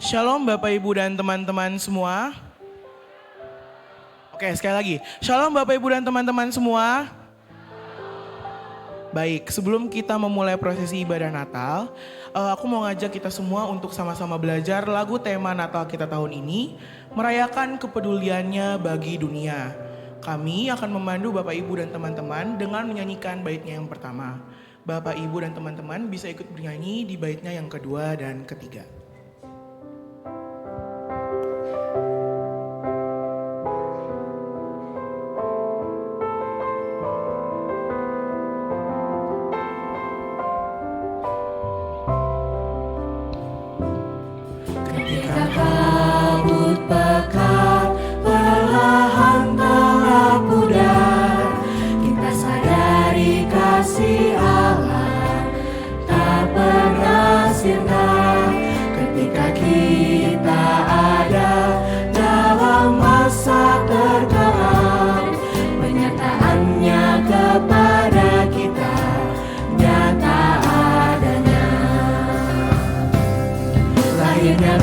Shalom Bapak Ibu dan teman-teman semua. Oke, sekali lagi. Shalom Bapak Ibu dan teman-teman semua. Baik, sebelum kita memulai prosesi ibadah Natal, aku mau ngajak kita semua untuk sama-sama belajar lagu tema Natal kita tahun ini, merayakan kepeduliannya bagi dunia. Kami akan memandu Bapak Ibu dan teman-teman dengan menyanyikan baitnya yang pertama. Bapak Ibu dan teman-teman bisa ikut bernyanyi di baitnya yang kedua dan ketiga.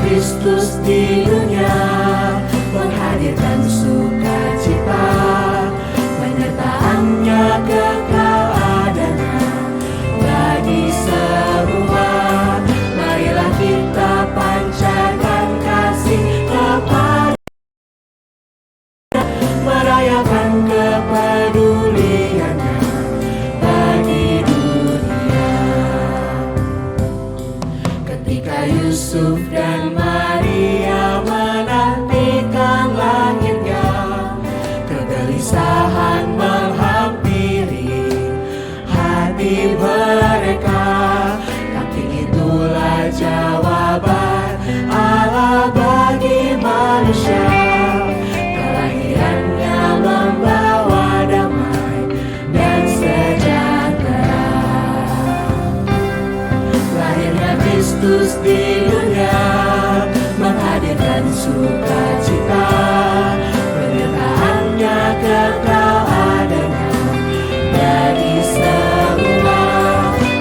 Kristus di dunia menghadirkan sukacita, penyertaannya kekal adanya bagi semua. Marilah kita pancarkan kasih kepada, merayakan kepeduliannya bagi dunia. Ketika Yusuf dan Maria menantikan lahirnya, kegelisahan menghampiri hati mereka. Tapi itulah jawaban Allah bagi manusia. Kelahirannya membawa damai dan sejahtera. Lahirnya Kristus di dunia menghadirkan sukacita, penyertaannya kekal adanya bagi semua.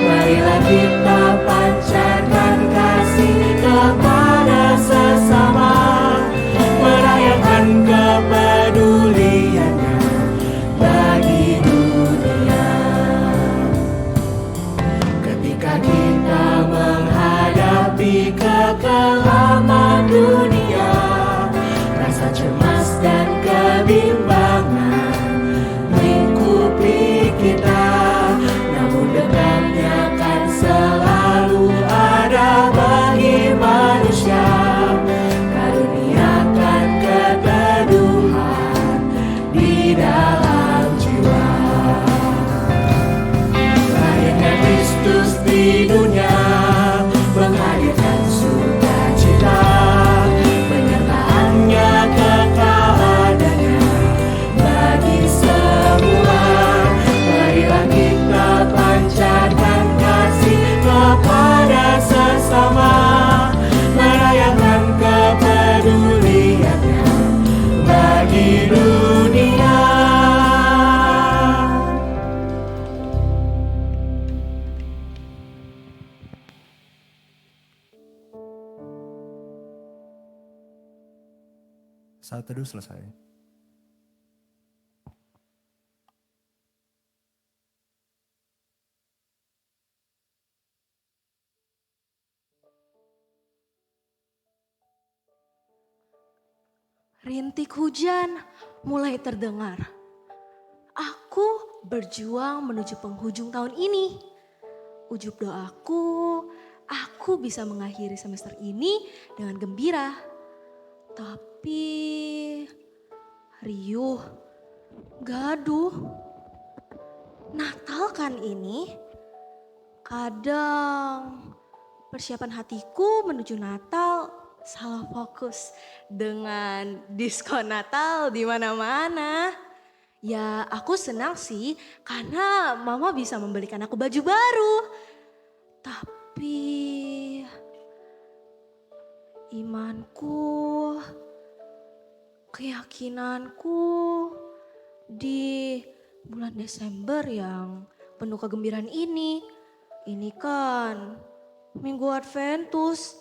Marilah kita pancarkan kasih kepada sesama, merayakan kepeduliannya bagi dunia. Ketika kita menghadapi kekelaman dunia, rasa cemas dan kebimbangan lingkupi kita, namun dekatnya kan selalu ada bagi manusia. Karuniakan keteduhan di dalam jiwa. Lahirnya Kristus di dunia menghadirkan sukacita, penyertaannya kekal adanya bagi semua. Marilah kita pancarkan kasih kepada sesama, merayakan kepeduliannya bagi dunia. Saat teduh selesai. Rintik hujan mulai terdengar. Aku berjuang menuju penghujung tahun ini. Ujub doaku, aku bisa mengakhiri semester ini dengan gembira. Tapi riuh, gaduh. Natal kan ini. Kadang persiapan hatiku menuju Natal salah fokus dengan diskon Natal di mana-mana. Ya aku senang sih karena mama bisa membelikan aku baju baru. Tapi imanku, keyakinanku di bulan Desember yang penuh kegembiraan ini kan Minggu Adventus,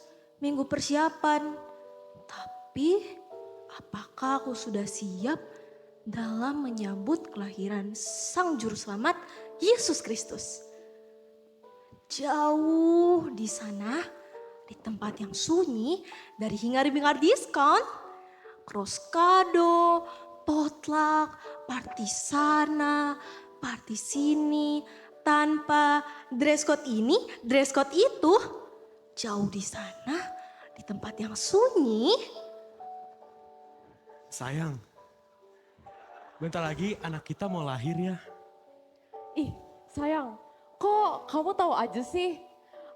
minggu persiapan. Tapi apakah aku sudah siap dalam menyambut kelahiran Sang Juru Selamat Yesus Kristus? Jauh di sana, di tempat yang sunyi dari hingar-bingar diskon, cross kado, potluck, party sana, party sini, tanpa dress code ini, dress code itu, jauh di sana, di tempat yang sunyi. Sayang, bentar lagi anak kita mau lahir ya. Ih, sayang, kok kamu tahu aja sih?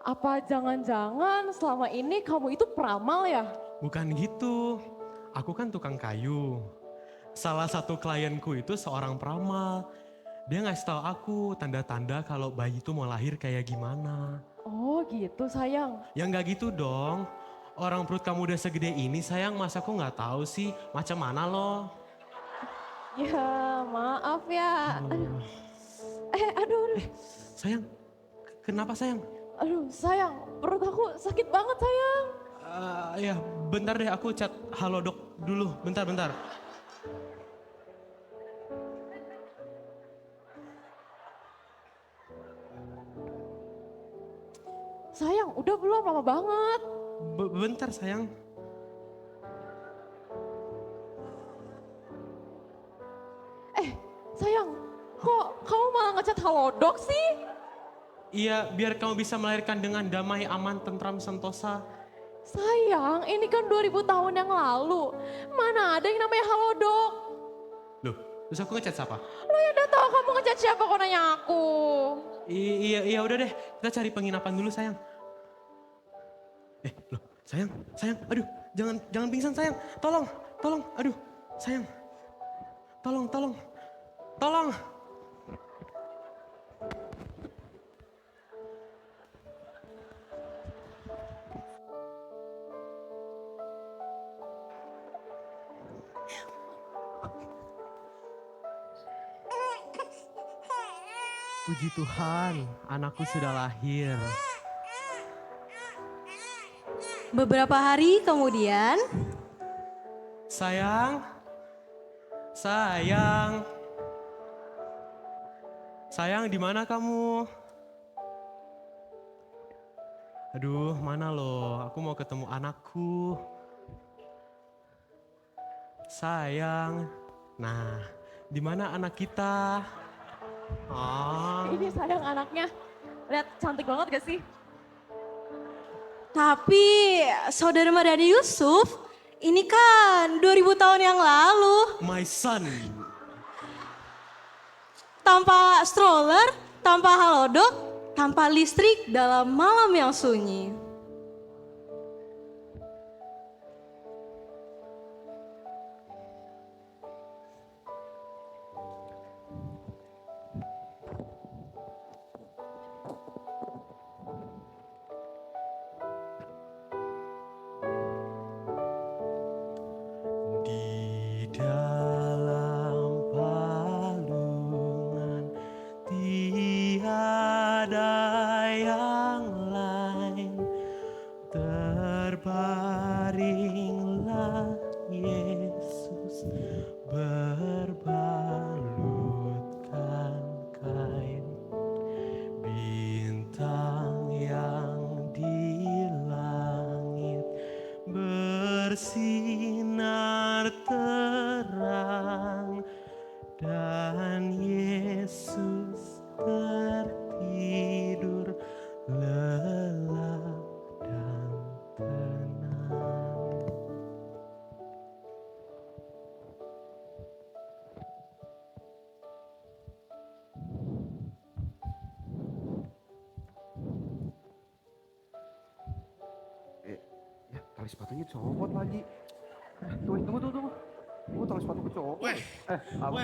Apa jangan-jangan selama ini kamu itu peramal ya? Bukan gitu, aku kan tukang kayu. Salah satu klienku itu seorang peramal. Dia ngasih tahu aku tanda-tanda kalau bayi itu mau lahir kayak gimana. Oh gitu sayang. Ya nggak gitu dong. Orang perut kamu udah segede ini sayang, masa aku nggak tahu sih macam mana loh. Ya maaf ya. Aduh. Aduh. Sayang, kenapa sayang? Aduh sayang, perut aku sakit banget sayang. Ya bentar deh aku chat halodoc dulu, bentar. Sayang, udah belum? Lama banget. Bentar sayang. Sayang, kok kamu malah ngechat halodoc sih? Iya, biar kamu bisa melahirkan dengan damai, aman, tentram, sentosa. Sayang, ini kan 2000 tahun yang lalu. Mana ada yang namanya halodoc? Loh, terus aku ngechat siapa? Lo yang udah tahu kamu ngechat siapa kok nanya aku? Iya udah deh, kita cari penginapan dulu sayang. Loh, sayang, aduh, jangan pingsan sayang, tolong, aduh, sayang, tolong. Puji Tuhan, anakku sudah lahir. Beberapa hari kemudian, Sayang, di mana kamu? Aduh, mana lo? Aku mau ketemu anakku. Sayang, nah, di mana anak kita? Ini sayang anaknya. Lihat cantik banget gak sih? tapi saudara Mardani Yusuf, ini kan 2000 tahun yang lalu. My son. Tanpa stroller, tanpa halodoc, tanpa listrik dalam malam yang sunyi. Di dalam palungan tiada yang lain, terbaringlah Yesus berbalutkan kain. Bintang yang di langit bersinar terang dan Yesus tertidur lelap dan tenang. Ya, tali sepatunya copot lagi. Tunggu. Tunggu, tali sepatu copot. Apa?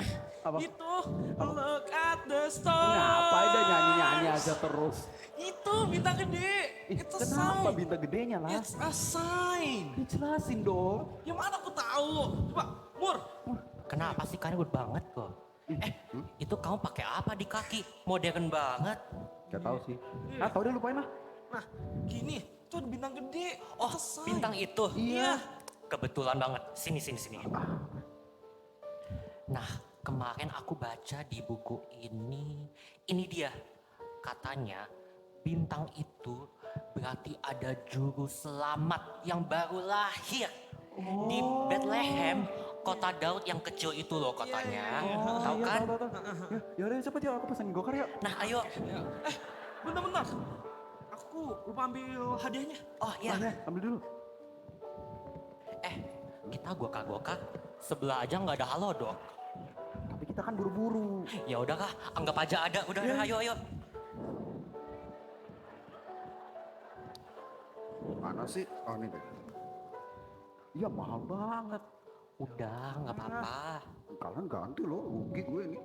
Apa? Itu, look at the stars. Ngapain dah nyanyi-nyanyi aja terus? Itu bintang gede. It's a Kenapa sign. bintang gedenya lah? It's a sign. Dijelasin dong. Yang mana aku tahu? Coba, Mur. Kenapa sih kan ribut banget kok? Itu kamu pakai apa di kaki? Modern banget. Gak tahu sih. Ah, tahu deh lupain lah. Nah, gini. Itu ada bintang gede. Oh, Selesai. bintang itu. Iya. Kebetulan banget. Sini, sini, sini. Nah, kemarin aku baca di buku ini. Ini dia. Katanya bintang itu berarti ada juru selamat yang baru lahir. Di Bethlehem, kota Daud yang kecil itu loh katanya. Tahu kan? Tahu. Ya udah cepet ya, aku pesan gokar ya. Nah, ayo. Bentar. Aku lupa ambil hadiahnya. Oh iya. Ambil dulu. Kita gokar-gokar sebelah aja nggak ada halodoc. Tapi kita kan buru-buru. Ya udah kah, anggap aja ada. Udah, ayo. Mana sih? Oh ini deh. Iya mahal banget. Udah, nggak apa-apa. Kalian ganti loh, rugi gue nih.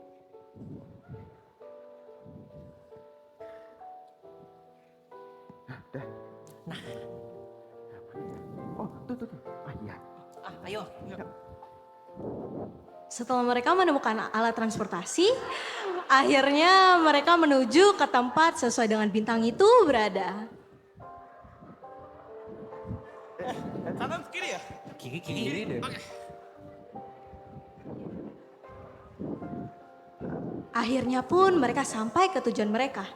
Dah. Nah. Oh tuh. Ah iya. Ayo. Setelah mereka menemukan alat transportasi, akhirnya mereka menuju ke tempat sesuai dengan bintang itu berada. Kanan kiri ya? Kiri deh. Akhirnya pun mereka sampai ke tujuan mereka.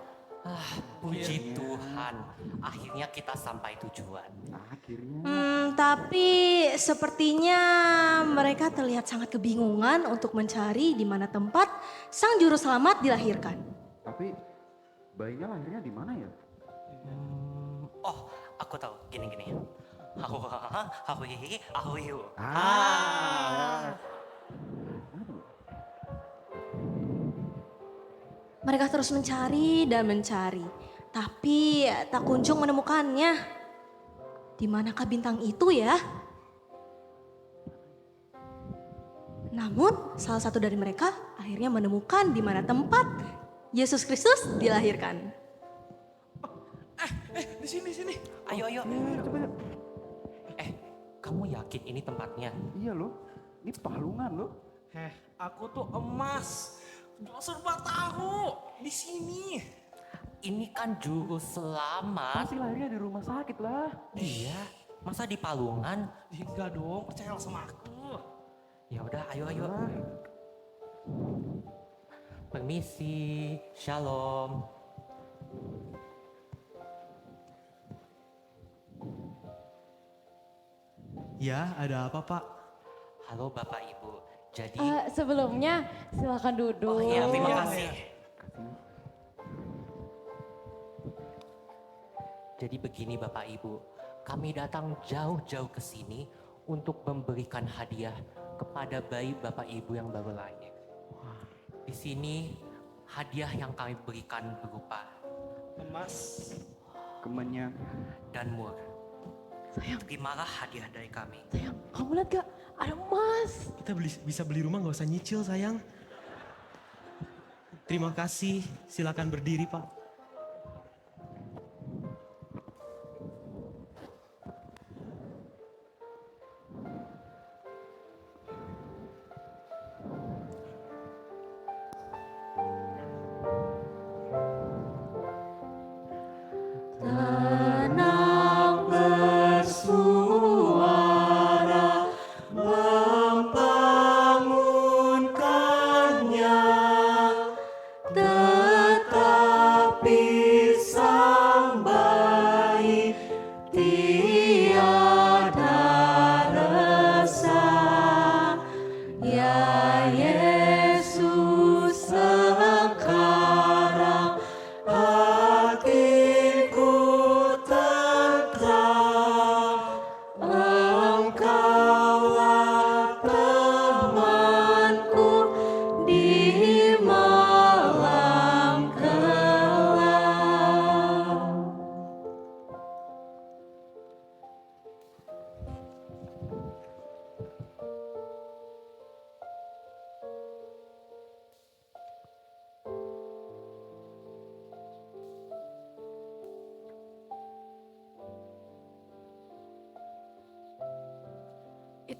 Puji Tuhan, akhirnya kita sampai tujuan. Akhirnya. Tapi sepertinya mereka terlihat sangat kebingungan untuk mencari di mana tempat sang juru selamat dilahirkan. Tapi bayinya lahirnya di mana ya? Oh, aku tahu. Gini. Ahuiu. Mereka terus mencari dan mencari, tapi tak kunjung menemukannya. Di manakah bintang itu ya? Namun salah satu dari mereka akhirnya menemukan di mana tempat Yesus Kristus dilahirkan. Di sini. Ayo. Cepet. Kamu yakin ini tempatnya? Iya loh. Ini palungan loh. Aku tuh emas. Serba tahu. Di sini. Ini kan juru selamat. Pasti lahirnya di rumah sakit lah. Iya. Masa di palungan? Enggak dong, percayalah sama aku. Ya udah, ayo. Permisi, shalom. Ya, ada apa Pak? Halo Bapak Ibu. Jadi, Sebelumnya silakan duduk. oh iya, terima kasih. Jadi begini Bapak Ibu, kami datang jauh-jauh ke sini untuk memberikan hadiah kepada bayi Bapak Ibu yang baru lahir. Di sini hadiah yang kami berikan berupa Emas. Kemenyan. dan mur. Sayang, Terimalah hadiah dari kami. sayang, kamu lihat gak? Ada emas. Kita bisa beli rumah nggak usah nyicil sayang. Terima kasih, silakan berdiri Pak.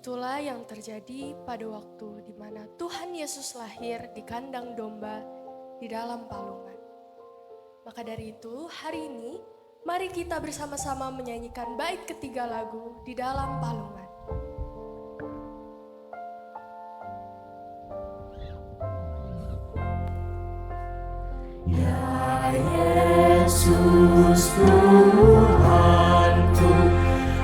Itulah yang terjadi pada waktu di mana Tuhan Yesus lahir di kandang domba di dalam palungan. Maka dari itu hari ini Mari kita bersama-sama menyanyikan bait ketiga lagu di dalam palungan. Yesus Tuhanku,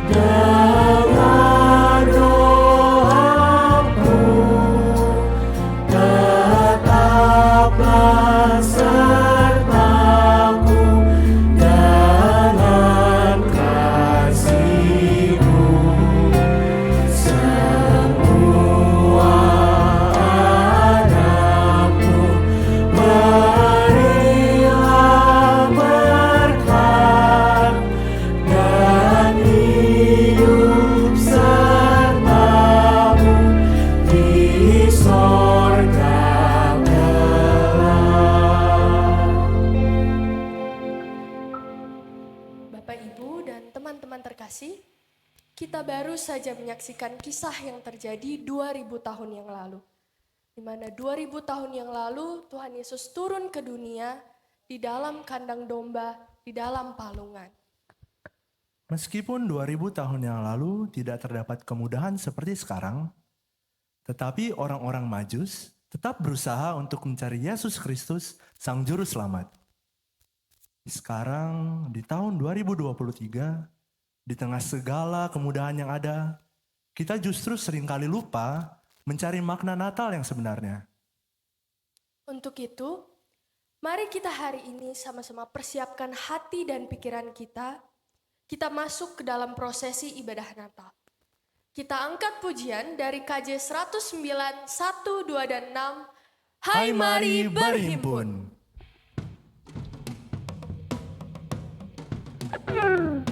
dengar doaku, tetaplah sertaku dengan kasih-Mu. Semua anakmu berilah berkat dan hidup sertamu di sorga kelak. Bapak, Ibu, dan teman-teman terkasih, kita baru saja menyaksikan kisah yang terjadi 2000 tahun yang lalu. Di mana 2000 tahun yang lalu Tuhan Yesus turun ke dunia di dalam kandang domba, di dalam palungan. Meskipun 2000 tahun yang lalu tidak terdapat kemudahan seperti sekarang, tetapi orang-orang Majus tetap berusaha untuk mencari Yesus Kristus, Sang Juru Selamat. Sekarang, di tahun 2023, di tengah segala kemudahan yang ada, kita justru seringkali lupa mencari makna Natal yang sebenarnya. Untuk itu, mari kita hari ini sama-sama persiapkan hati dan pikiran kita. Kita masuk ke dalam prosesi ibadah Natal. Kita angkat pujian dari KJ 109, 1, 2, dan 6. Hai mari berhimpun. Yesus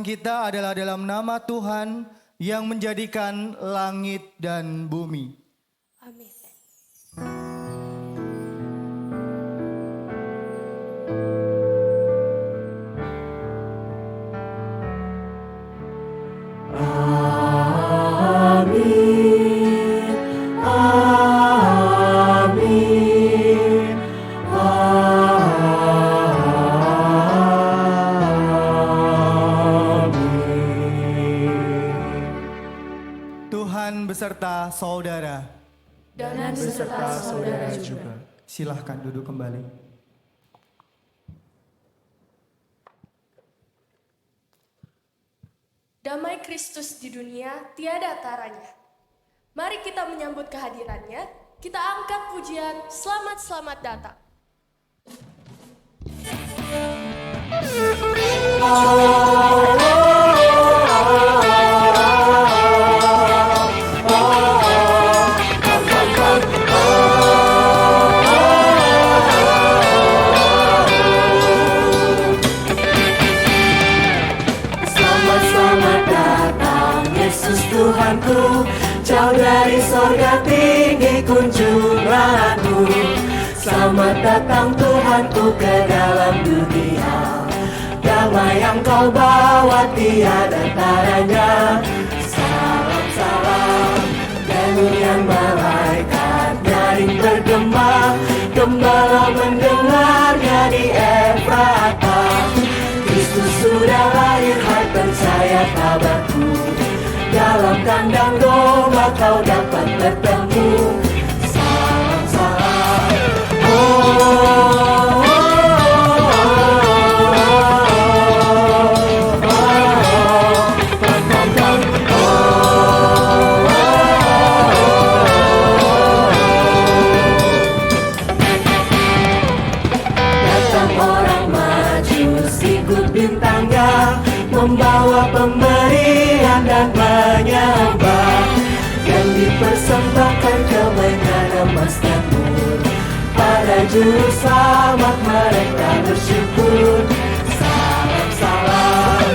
kita adalah dalam nama Tuhan yang menjadikan langit dan bumi. Amin. Tuhan beserta saudara. Dan beserta saudara juga. Silahkan duduk kembali. Damai Kristus di dunia tiada taranya. Mari kita menyambut kehadirannya. Kita angkat pujian selamat selamat datang. Selamat datang Yesus Tuhanku, jauh dari sorga tinggi kunjunglah aku. Selamat datang Tuhanku ke dalam dunia, damai yang kau bawa tiada taranya. Salam salam nyanyian malaikat nyaring bergema, gembala mendengarnya di Efrata. Kristus sudah lahir, hai percaya kabarku, dalam kandang domba kau dapat bertemu. Salam salam, datang orang Majus ikut bintangnya, membawa pemberian dan menyembah, yang dipersembahkan kemenyan emas dan mur. Pada juru selamat mereka bersyukur. Salam salam.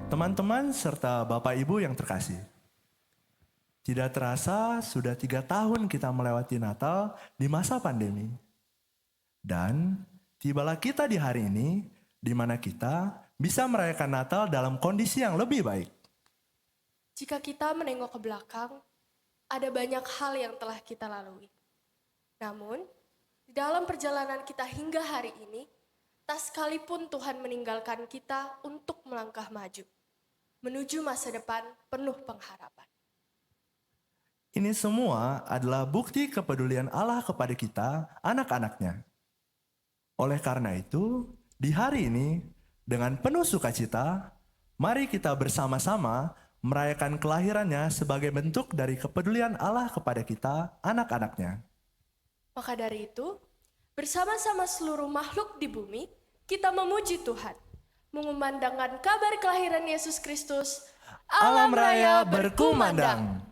Teman-teman serta Bapak Ibu yang terkasih, tidak terasa sudah 3 tahun kita melewati Natal di masa pandemi. Dan tibalah kita di hari ini, di mana kita bisa merayakan Natal dalam kondisi yang lebih baik. Jika kita menengok ke belakang, ada banyak hal yang telah kita lalui. Namun, di dalam perjalanan kita hingga hari ini, tak sekalipun Tuhan meninggalkan kita untuk melangkah maju, menuju masa depan penuh pengharapan. Ini semua adalah bukti kepedulian Allah kepada kita, anak-anaknya. Oleh karena itu, di hari ini, dengan penuh sukacita, mari kita bersama-sama merayakan kelahirannya sebagai bentuk dari kepedulian Allah kepada kita, anak-anaknya. Maka dari itu, bersama-sama seluruh makhluk di bumi, kita memuji Tuhan, mengumandangkan kabar kelahiran Yesus Kristus. Alam raya berkumandang.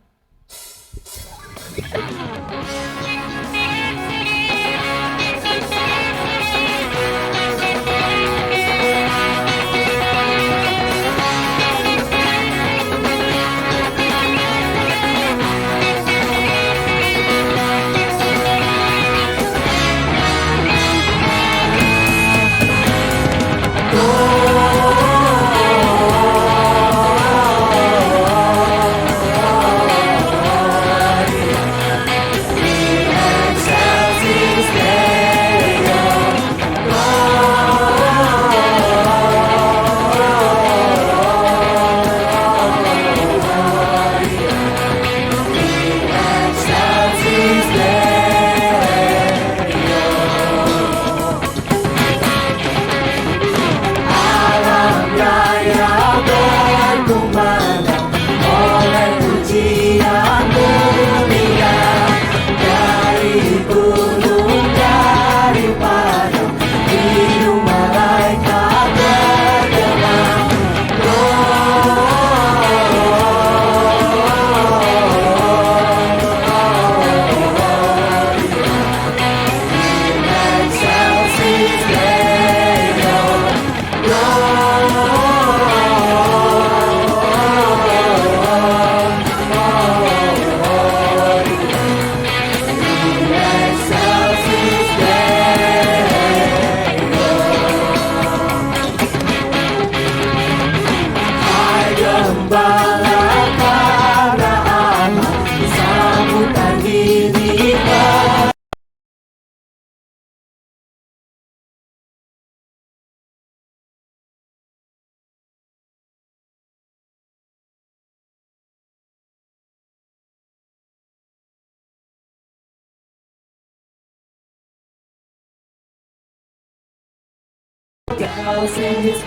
cells in his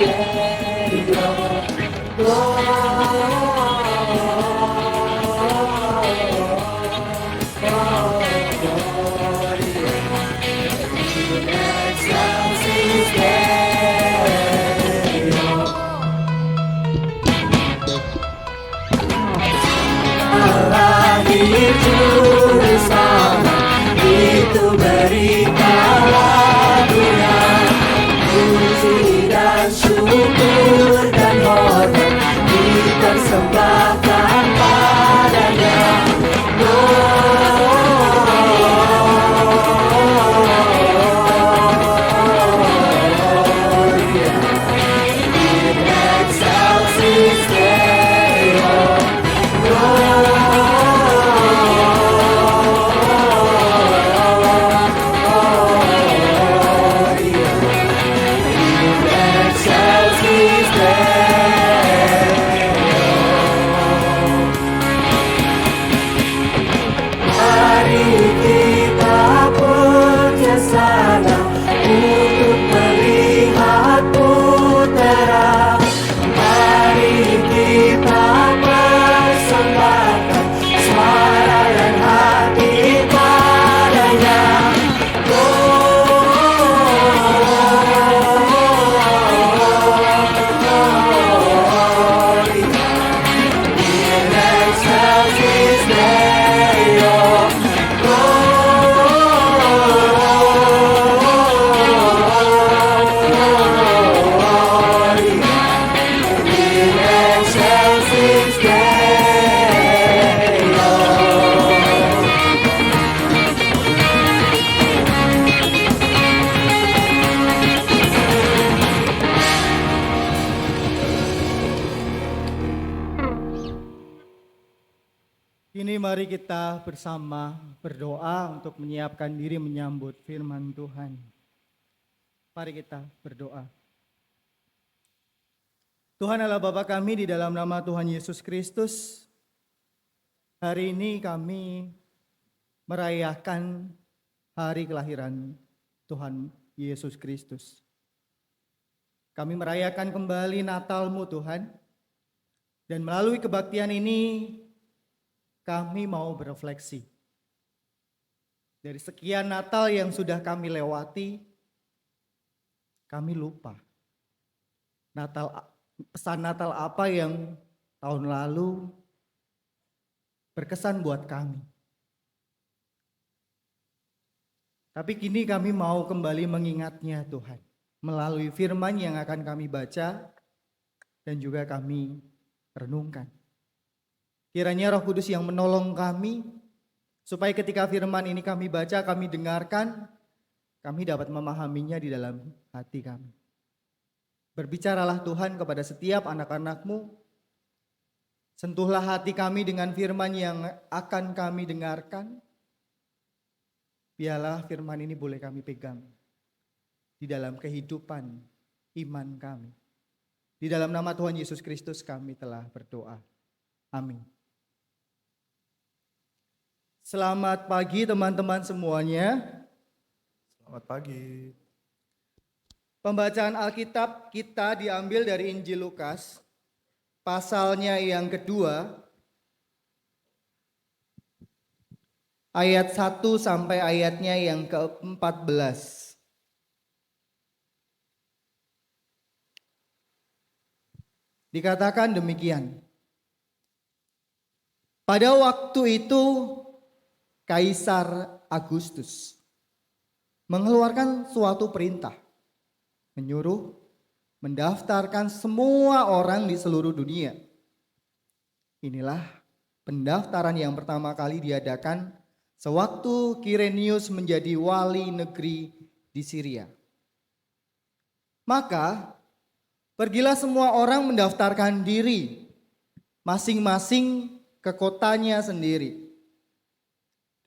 lahir juru selamat itu berikanlah dunia puji dan syukur dan hormat dipersembahkan padanya. Gloria in excelsis Deo. Untuk melihat putera, mari kita persembahkan suara dan hati padanya. Gloria in excelsis Deo. Kini mari kita bersama berdoa untuk menyiapkan diri menyambut firman Tuhan. Mari kita berdoa. Tuhan Allah Bapa kami, di dalam nama Tuhan Yesus Kristus, hari ini kami merayakan hari kelahiran Tuhan Yesus Kristus. Kami merayakan kembali Natal-Mu Tuhan, dan melalui kebaktian ini kami mau berefleksi. Dari sekian Natal yang sudah kami lewati, kami lupa pesan Natal apa yang tahun lalu berkesan buat kami. Tapi kini kami mau kembali mengingatnya Tuhan, melalui firman yang akan kami baca dan juga kami renungkan. Kiranya Roh Kudus yang menolong kami, supaya ketika firman ini kami baca, kami dengarkan, kami dapat memahaminya di dalam hati kami. Berbicaralah Tuhan kepada setiap anak-anak-Mu, sentuhlah hati kami dengan firman yang akan kami dengarkan. Biarlah firman ini boleh kami pegang di dalam kehidupan iman kami. Di dalam nama Tuhan Yesus Kristus kami telah berdoa. Amin. Selamat pagi teman-teman semuanya. Selamat pagi. Pembacaan Alkitab kita diambil dari Injil Lukas, pasalnya yang kedua, ayat 1 sampai ayatnya yang ke-14. Dikatakan demikian. Pada waktu itu Kaisar Agustus mengeluarkan suatu perintah, menyuruh mendaftarkan semua orang di seluruh dunia. Inilah pendaftaran yang pertama kali diadakan sewaktu Kirenius menjadi wali negeri di Syria. Maka pergilah semua orang mendaftarkan diri masing-masing ke kotanya sendiri.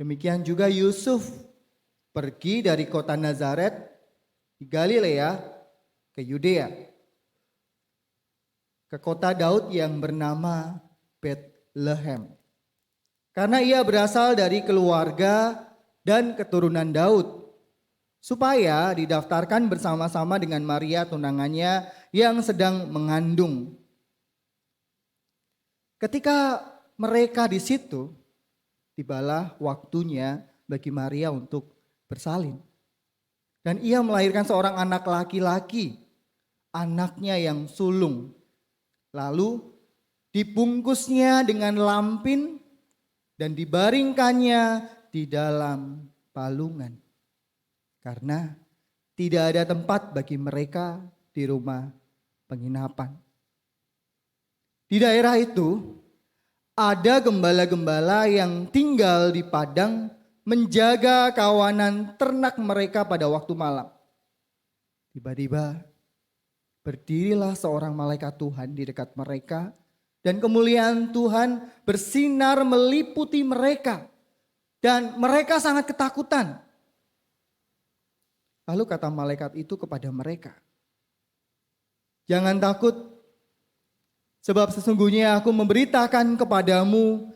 Demikian juga Yusuf pergi dari kota Nazaret di Galilea ke Yudea, ke kota Daud yang bernama Betlehem. Karena ia berasal dari keluarga dan keturunan Daud. supaya didaftarkan bersama-sama dengan Maria tunangannya yang sedang mengandung. Ketika mereka di situ, tibalah waktunya bagi Maria untuk bersalin. Dan ia melahirkan seorang anak laki-laki, anaknya yang sulung. Lalu dibungkusnya dengan lampin dan dibaringkannya di dalam palungan. Karena tidak ada tempat bagi mereka di rumah penginapan. Di daerah itu ada gembala-gembala yang tinggal di padang menjaga kawanan ternak mereka pada waktu malam. Tiba-tiba berdirilah seorang malaikat Tuhan di dekat mereka dan kemuliaan Tuhan bersinar meliputi mereka dan mereka sangat ketakutan. Lalu kata malaikat itu kepada mereka, "Jangan takut, sebab sesungguhnya aku memberitakan kepadamu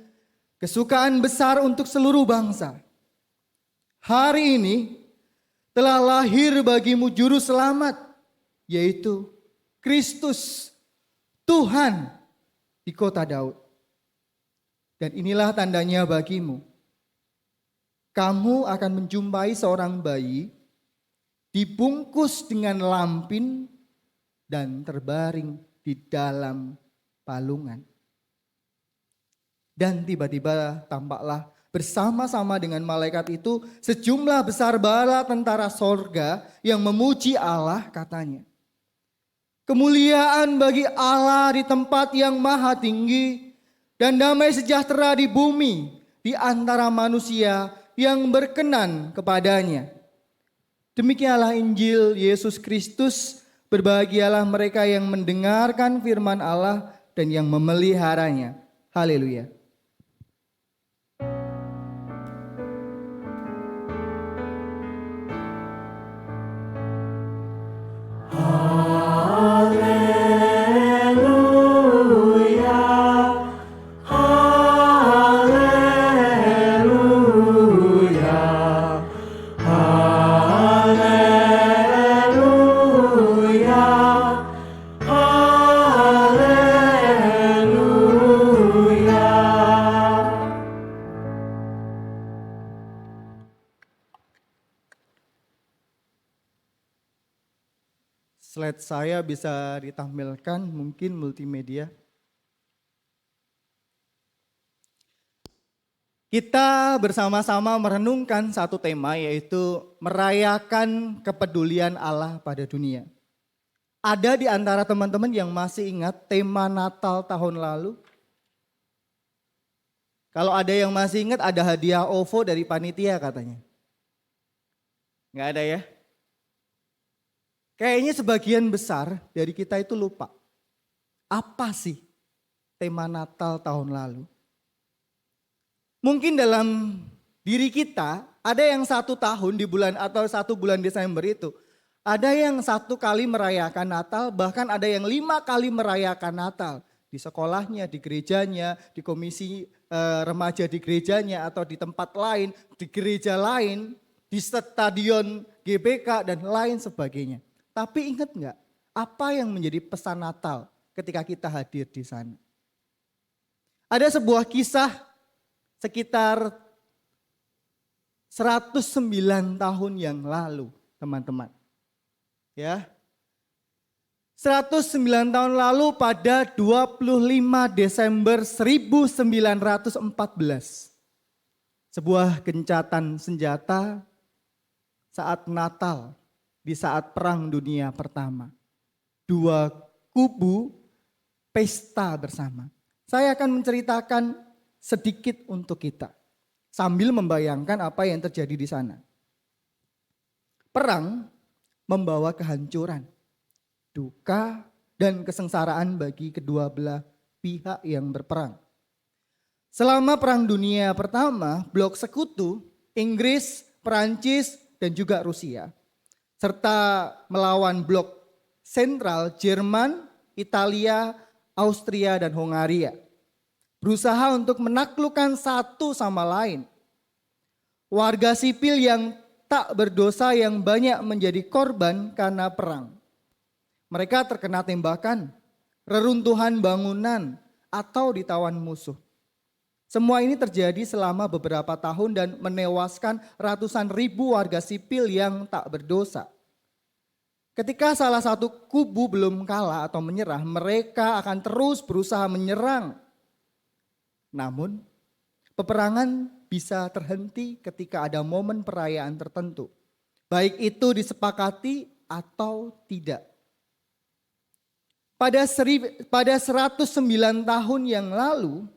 kesukaan besar untuk seluruh bangsa. Hari ini telah lahir bagimu juru selamat, yaitu Kristus, Tuhan di kota Daud. Dan inilah tandanya bagimu. Kamu akan menjumpai seorang bayi dibungkus dengan lampin dan terbaring di dalam palungan." Dan tiba-tiba tampaklah bersama-sama dengan malaikat itu sejumlah besar bala tentara sorga yang memuji Allah, katanya, "Kemuliaan bagi Allah di tempat yang maha tinggi dan damai sejahtera di bumi di antara manusia yang berkenan kepadanya." Demikianlah Injil Yesus Kristus. Berbahagialah mereka yang mendengarkan firman Allah dan yang memeliharanya. Haleluya. Slide saya bisa ditampilkan, mungkin multimedia. Kita bersama-sama merenungkan satu tema, yaitu merayakan kepedulian Allah pada dunia. Ada di antara teman-teman yang masih ingat tema Natal tahun lalu? Kalau ada yang masih ingat, ada hadiah OVO dari panitia katanya. Nggak ada ya? Kayaknya sebagian besar dari kita itu lupa. Apa sih tema Natal tahun lalu? Mungkin dalam diri kita ada yang 1 tahun di bulan atau 1 bulan Desember itu. Ada yang 1 kali merayakan Natal, bahkan ada yang 5 kali merayakan Natal. Di sekolahnya, di gerejanya, di komisi remaja di gerejanya, atau di tempat lain, di gereja lain, di stadion GBK dan lain sebagainya. Tapi ingat nggak apa yang menjadi pesan Natal ketika kita hadir di sana? Ada sebuah kisah sekitar 109 tahun yang lalu, teman-teman. Ya. 109 tahun lalu pada 25 Desember 1914. Sebuah gencatan senjata saat Natal. Di saat Perang Dunia Pertama. 2 kubu pesta bersama. Saya akan menceritakan sedikit untuk kita. Sambil membayangkan apa yang terjadi di sana. Perang membawa kehancuran, duka, dan kesengsaraan bagi kedua belah pihak yang berperang. Selama Perang Dunia Pertama, blok sekutu, Inggris, Perancis, dan juga Rusia, serta melawan blok sentral Jerman, Italia, Austria, dan Hongaria, berusaha untuk menaklukkan satu sama lain. Warga sipil yang tak berdosa yang banyak menjadi korban karena perang. Mereka terkena tembakan, reruntuhan bangunan, atau ditawan musuh. Semua ini terjadi selama beberapa tahun dan menewaskan ratusan ribu warga sipil yang tak berdosa. Ketika salah satu kubu belum kalah atau menyerah, mereka akan terus berusaha menyerang. Namun, peperangan bisa terhenti ketika ada momen perayaan tertentu. Baik itu disepakati atau tidak. Pada 109 tahun yang lalu,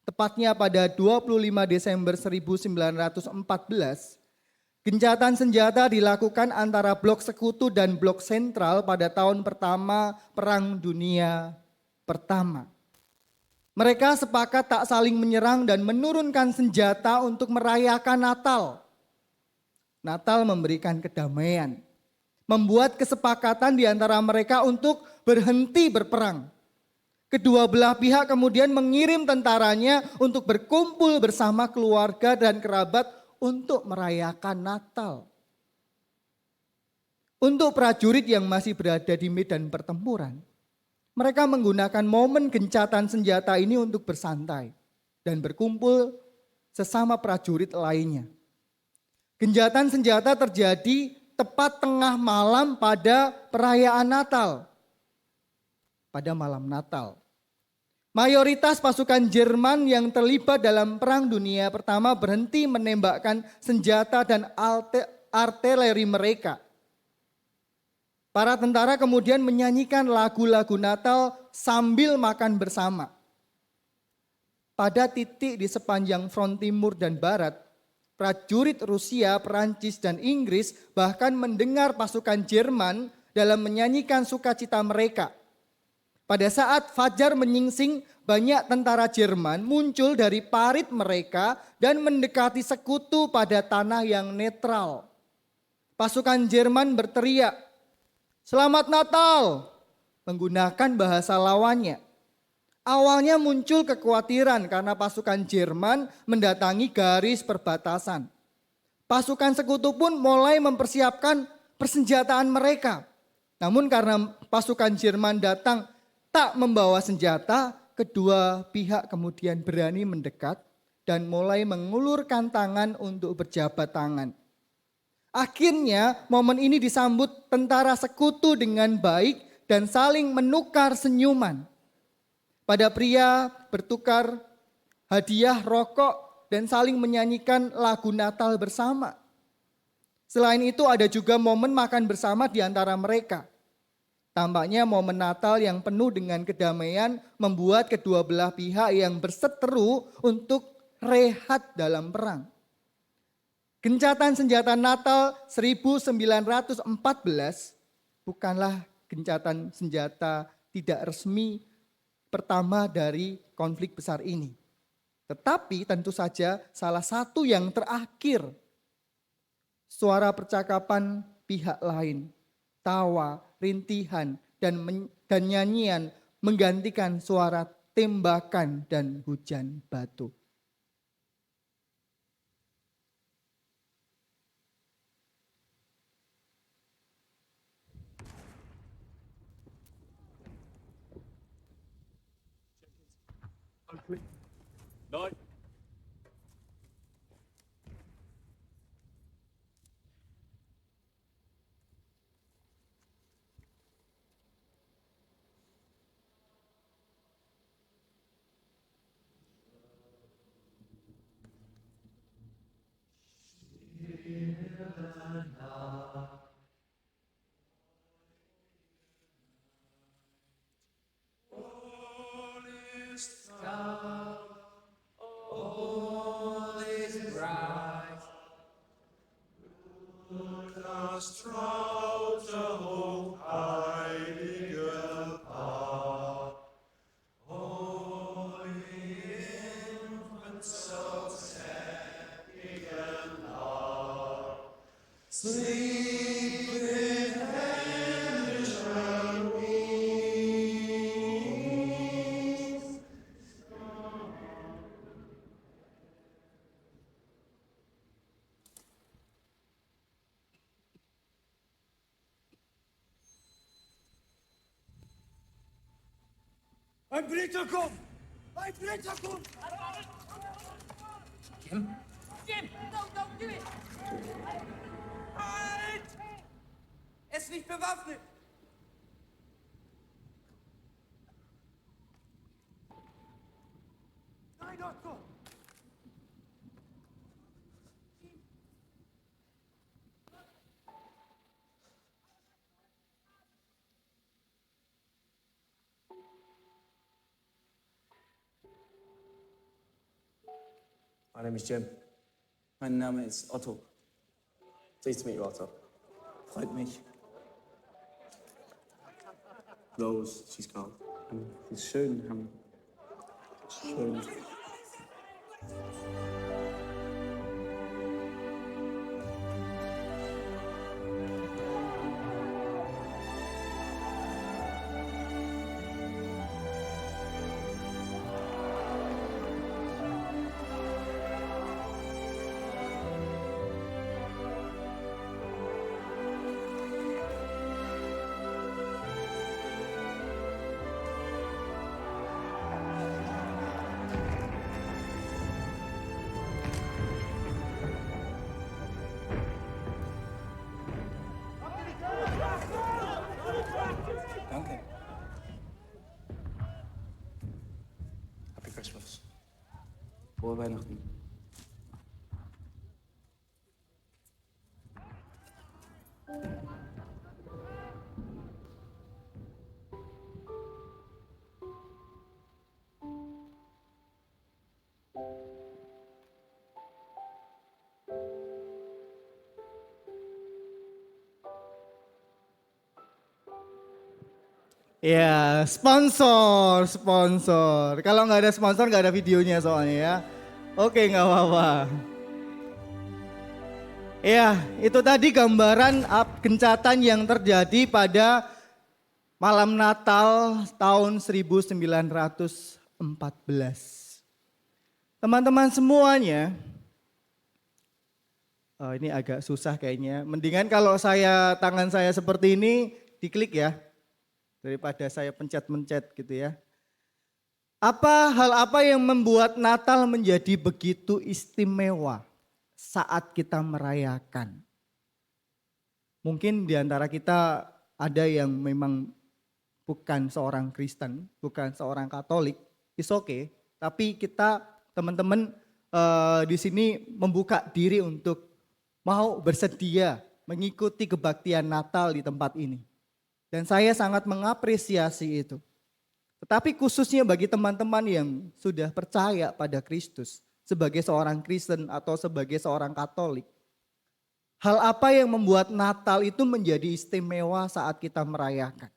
tepatnya pada 25 Desember 1914, gencatan senjata dilakukan antara blok sekutu dan blok sentral pada tahun pertama Perang Dunia Pertama. Mereka sepakat tak saling menyerang dan menurunkan senjata untuk merayakan Natal. Natal memberikan kedamaian, membuat kesepakatan di antara mereka untuk berhenti berperang. Kedua belah pihak kemudian mengirim tentaranya untuk berkumpul bersama keluarga dan kerabat untuk merayakan Natal. Untuk prajurit yang masih berada di medan pertempuran, mereka menggunakan momen gencatan senjata ini untuk bersantai dan berkumpul sesama prajurit lainnya. Gencatan senjata terjadi tepat tengah malam pada perayaan Natal. Pada malam Natal. Mayoritas pasukan Jerman yang terlibat dalam Perang Dunia Pertama berhenti menembakkan senjata dan artileri mereka. Para tentara kemudian menyanyikan lagu-lagu Natal sambil makan bersama. Pada titik di sepanjang front timur dan barat, prajurit Rusia, Perancis, dan Inggris bahkan mendengar pasukan Jerman dalam menyanyikan sukacita mereka. Pada saat fajar menyingsing, banyak tentara Jerman muncul dari parit mereka dan mendekati sekutu pada tanah yang netral. Pasukan Jerman berteriak, "Selamat Natal!" menggunakan bahasa lawannya. Awalnya muncul kekhawatiran karena pasukan Jerman mendatangi garis perbatasan. Pasukan sekutu pun mulai mempersiapkan persenjataan mereka. Namun karena pasukan Jerman datang tak membawa senjata, kedua pihak kemudian berani mendekat dan mulai mengulurkan tangan untuk berjabat tangan. Akhirnya momen ini disambut tentara sekutu dengan baik dan saling menukar senyuman. Pada pria bertukar hadiah rokok dan saling menyanyikan lagu Natal bersama. Selain itu ada juga momen makan bersama di antara mereka. Tampaknya momen Natal yang penuh dengan kedamaian membuat kedua belah pihak yang berseteru untuk rehat dalam perang. Gencatan senjata Natal 1914 bukanlah gencatan senjata tidak resmi pertama dari konflik besar ini. Tetapi tentu saja salah satu yang terakhir. Suara percakapan pihak lain, tawa, rintihan, dan nyanyian menggantikan suara tembakan dan hujan batu. Ein Blitzer kommt! Ein Blitzer kommt! Kim? Halt! Er ist nicht bewaffnet! Nein, Otto! My name is Jim. Mein Name ist Otto. Pleased to meet you, Otto. Freut mich. Rose, she's called. Sie ist schön. Schön. Danke. Happy Christmas. Frohe Weihnachten. Ya, sponsor. Kalau nggak ada sponsor nggak ada videonya soalnya ya. Oke, nggak apa-apa. Ya, itu tadi gambaran gencatan yang terjadi pada malam Natal tahun 1914. Teman-teman semuanya, ini agak susah kayaknya. Mendingan kalau tangan saya seperti ini diklik ya. Daripada saya pencet-mencet gitu ya. Hal apa yang membuat Natal menjadi begitu istimewa saat kita merayakan? Mungkin di antara kita ada yang memang bukan seorang Kristen, bukan seorang Katolik, it's okay. Tapi kita teman-teman di sini membuka diri untuk mau bersedia mengikuti kebaktian Natal di tempat ini. Dan saya sangat mengapresiasi itu. Tetapi khususnya bagi teman-teman yang sudah percaya pada Kristus sebagai seorang Kristen atau sebagai seorang Katolik. Hal apa yang membuat Natal itu menjadi istimewa saat kita merayakan?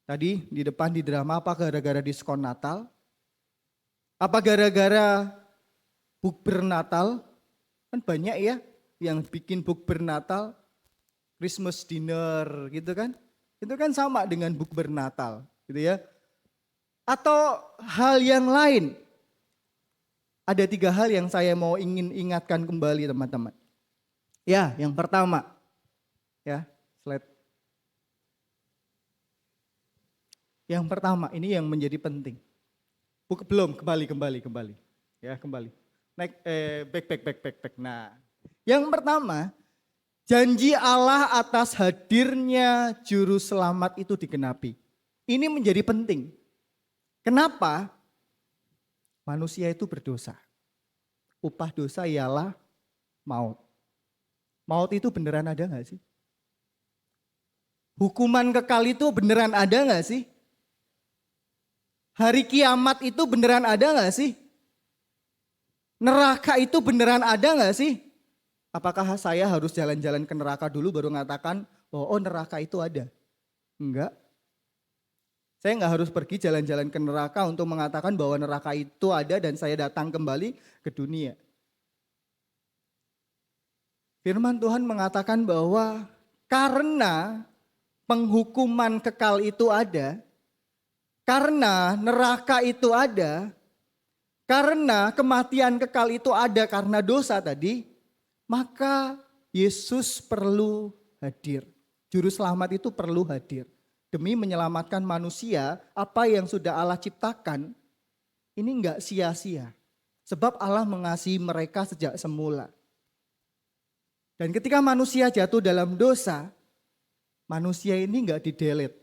Tadi di depan di drama apa gara-gara diskon Natal? Apa gara-gara bukber Natal? Kan banyak ya yang bikin bukber Natal. Christmas dinner gitu kan. Itu kan sama dengan bukber Natal gitu ya. Atau hal yang lain. Ada 3 hal yang saya ingin ingatkan kembali teman-teman. Ya, yang pertama. Ya, slide. Yang pertama, ini yang menjadi penting. Belum, kembali. Ya, kembali. Back. Nah, yang pertama, janji Allah atas hadirnya juru selamat itu digenapi. Ini menjadi penting. Kenapa? Manusia itu berdosa. Upah dosa ialah maut. Maut itu beneran ada gak sih? Hukuman kekal itu beneran ada gak sih? Hari kiamat itu beneran ada gak sih? Neraka itu beneran ada gak sih? Apakah saya harus jalan-jalan ke neraka dulu baru mengatakan, oh neraka itu ada? Enggak. Saya enggak harus pergi jalan-jalan ke neraka untuk mengatakan bahwa neraka itu ada dan saya datang kembali ke dunia. Firman Tuhan mengatakan bahwa karena penghukuman kekal itu ada, karena neraka itu ada, karena kematian kekal itu ada karena dosa tadi, maka Yesus perlu hadir. Juru selamat itu perlu hadir. demi menyelamatkan manusia, apa yang sudah Allah ciptakan, ini enggak sia-sia. Sebab Allah mengasihi mereka sejak semula. Dan ketika manusia jatuh dalam dosa, manusia ini enggak di-delete.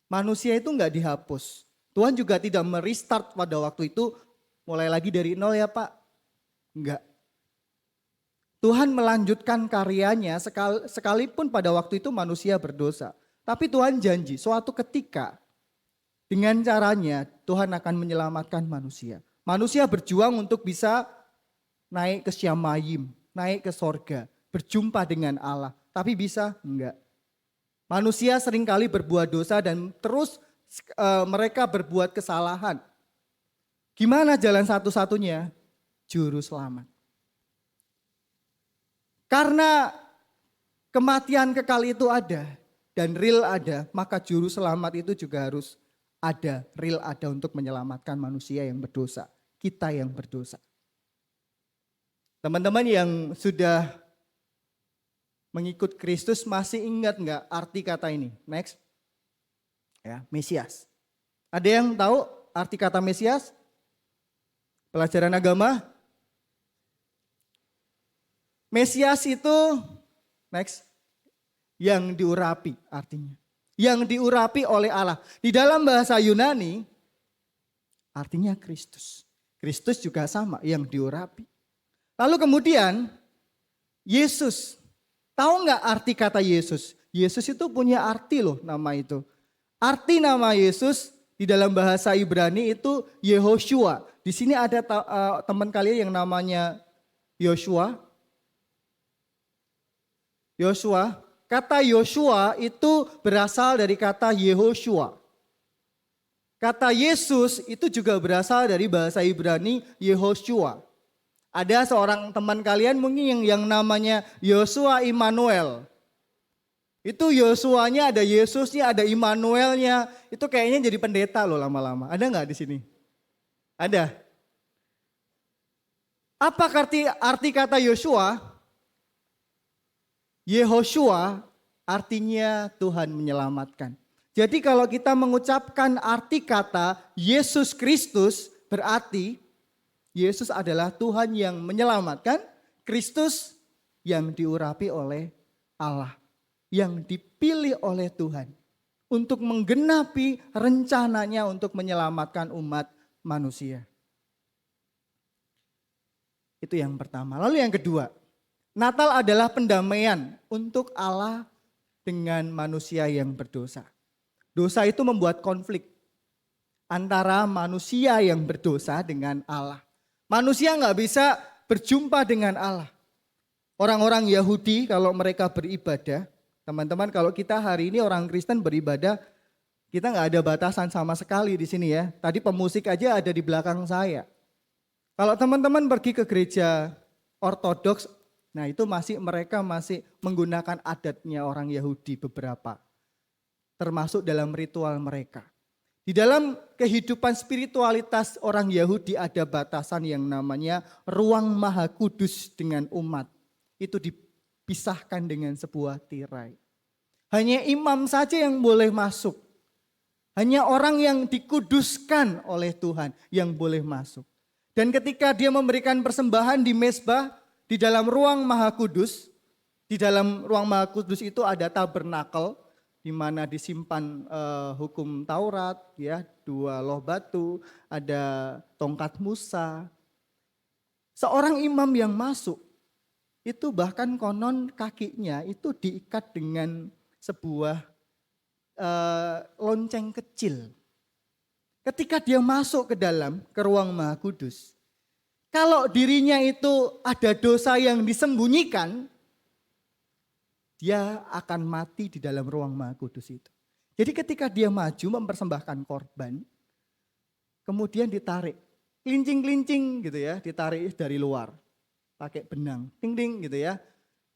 Manusia itu enggak dihapus. Tuhan juga tidak merestart pada waktu itu, mulai lagi dari nol ya Pak. Enggak. Tuhan melanjutkan karyanya sekalipun pada waktu itu manusia berdosa. Tapi Tuhan janji suatu ketika dengan caranya Tuhan akan menyelamatkan manusia. Manusia berjuang untuk bisa naik ke Syamayim, naik ke sorga, berjumpa dengan Allah. Tapi bisa? Enggak. Manusia seringkali berbuat dosa dan terus mereka berbuat kesalahan. Gimana jalan satu-satunya? Juru selamat. Karena kematian kekal itu ada dan real ada, maka juru selamat itu juga harus ada, real ada untuk menyelamatkan manusia yang berdosa. Kita yang berdosa. Teman-teman yang sudah mengikut Kristus masih ingat nggak arti kata ini? Next. Ya, Mesias. Ada yang tahu arti kata Mesias? Pelajaran agama? Mesias itu, next, yang diurapi artinya. Yang diurapi oleh Allah. Di dalam bahasa Yunani, artinya Kristus. Kristus juga sama, yang diurapi. Lalu kemudian, Yesus. Tahu nggak arti kata Yesus? Yesus itu punya arti loh nama itu. Arti nama Yesus di dalam bahasa Ibrani itu Yehoshua. Di sini ada teman kalian yang namanya Yoshua. Yosua, kata Yosua itu berasal dari kata Yehoshua. Kata Yesus itu juga berasal dari bahasa Ibrani Yehoshua. Ada seorang teman kalian mungkin yang namanya Yosua Immanuel. Itu Yosuanya ada Yesusnya, ada Immanuelnya. Itu kayaknya jadi pendeta loh lama-lama. Ada nggak di sini? Ada. Apa arti kata Yosua? Yehoshua artinya Tuhan menyelamatkan. Jadi kalau kita mengucapkan arti kata Yesus Kristus berarti Yesus adalah Tuhan yang menyelamatkan, Kristus yang diurapi oleh Allah, yang dipilih oleh Tuhan untuk menggenapi rencananya untuk menyelamatkan umat manusia. Itu yang pertama. Lalu yang kedua, Natal adalah pendamaian untuk Allah dengan manusia yang berdosa. Dosa itu membuat konflik antara manusia yang berdosa dengan Allah. Manusia nggak bisa berjumpa dengan Allah. Orang-orang Yahudi kalau mereka beribadah, teman-teman kalau kita hari ini orang Kristen beribadah, kita nggak ada batasan sama sekali di sini ya. Tadi pemusik aja ada di belakang saya. Kalau teman-teman pergi ke gereja Ortodoks, nah itu mereka masih menggunakan adatnya orang Yahudi beberapa. Termasuk dalam ritual mereka. Di dalam kehidupan spiritualitas orang Yahudi ada batasan yang namanya ruang maha kudus dengan umat. Itu dipisahkan dengan sebuah tirai. Hanya imam saja yang boleh masuk. Hanya orang yang dikuduskan oleh Tuhan yang boleh masuk. Dan ketika dia memberikan persembahan di mezbah, di dalam ruang maha kudus, di dalam ruang maha kudus itu ada tabernakel, di mana disimpan hukum Taurat, ya 2 loh batu, ada tongkat Musa. Seorang imam yang masuk, itu bahkan konon kakinya itu diikat dengan sebuah lonceng kecil. Ketika dia masuk ke ruang maha kudus, kalau dirinya itu ada dosa yang disembunyikan, dia akan mati di dalam ruang maha kudus itu. Jadi ketika dia maju mempersembahkan korban, kemudian ditarik, kelincing-kelincing gitu ya, ditarik dari luar, pakai benang, ting-ting gitu ya.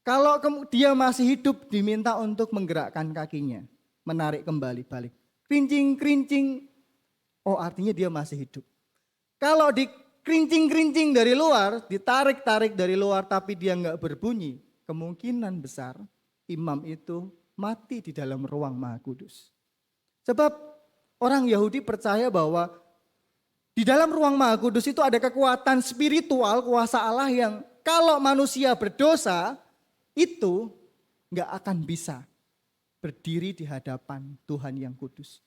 Kalau dia masih hidup diminta untuk menggerakkan kakinya, menarik kembali balik. Kerincing-kerincing, oh artinya dia masih hidup. Kalau dikerincing-kerincing dari luar, ditarik-tarik dari luar tapi dia nggak berbunyi, kemungkinan besar imam itu mati di dalam ruang maha kudus. Sebab orang Yahudi percaya bahwa di dalam ruang Maha Kudus itu ada kekuatan spiritual, kuasa Allah yang kalau manusia berdosa itu nggak akan bisa berdiri di hadapan Tuhan yang kudus.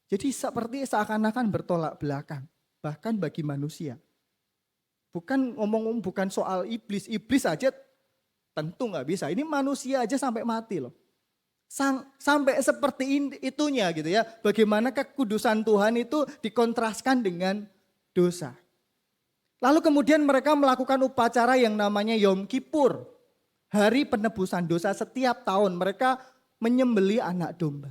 Jadi seperti seakan-akan bertolak belakang, bahkan bagi manusia. Bukan soal iblis, iblis aja tentu nggak bisa. Ini manusia aja sampai mati loh. Sampai seperti itunya gitu ya. Bagaimana kekudusan Tuhan itu dikontraskan dengan dosa. Lalu kemudian mereka melakukan upacara yang namanya Yom Kippur. Hari penebusan dosa setiap tahun mereka menyembelih anak domba.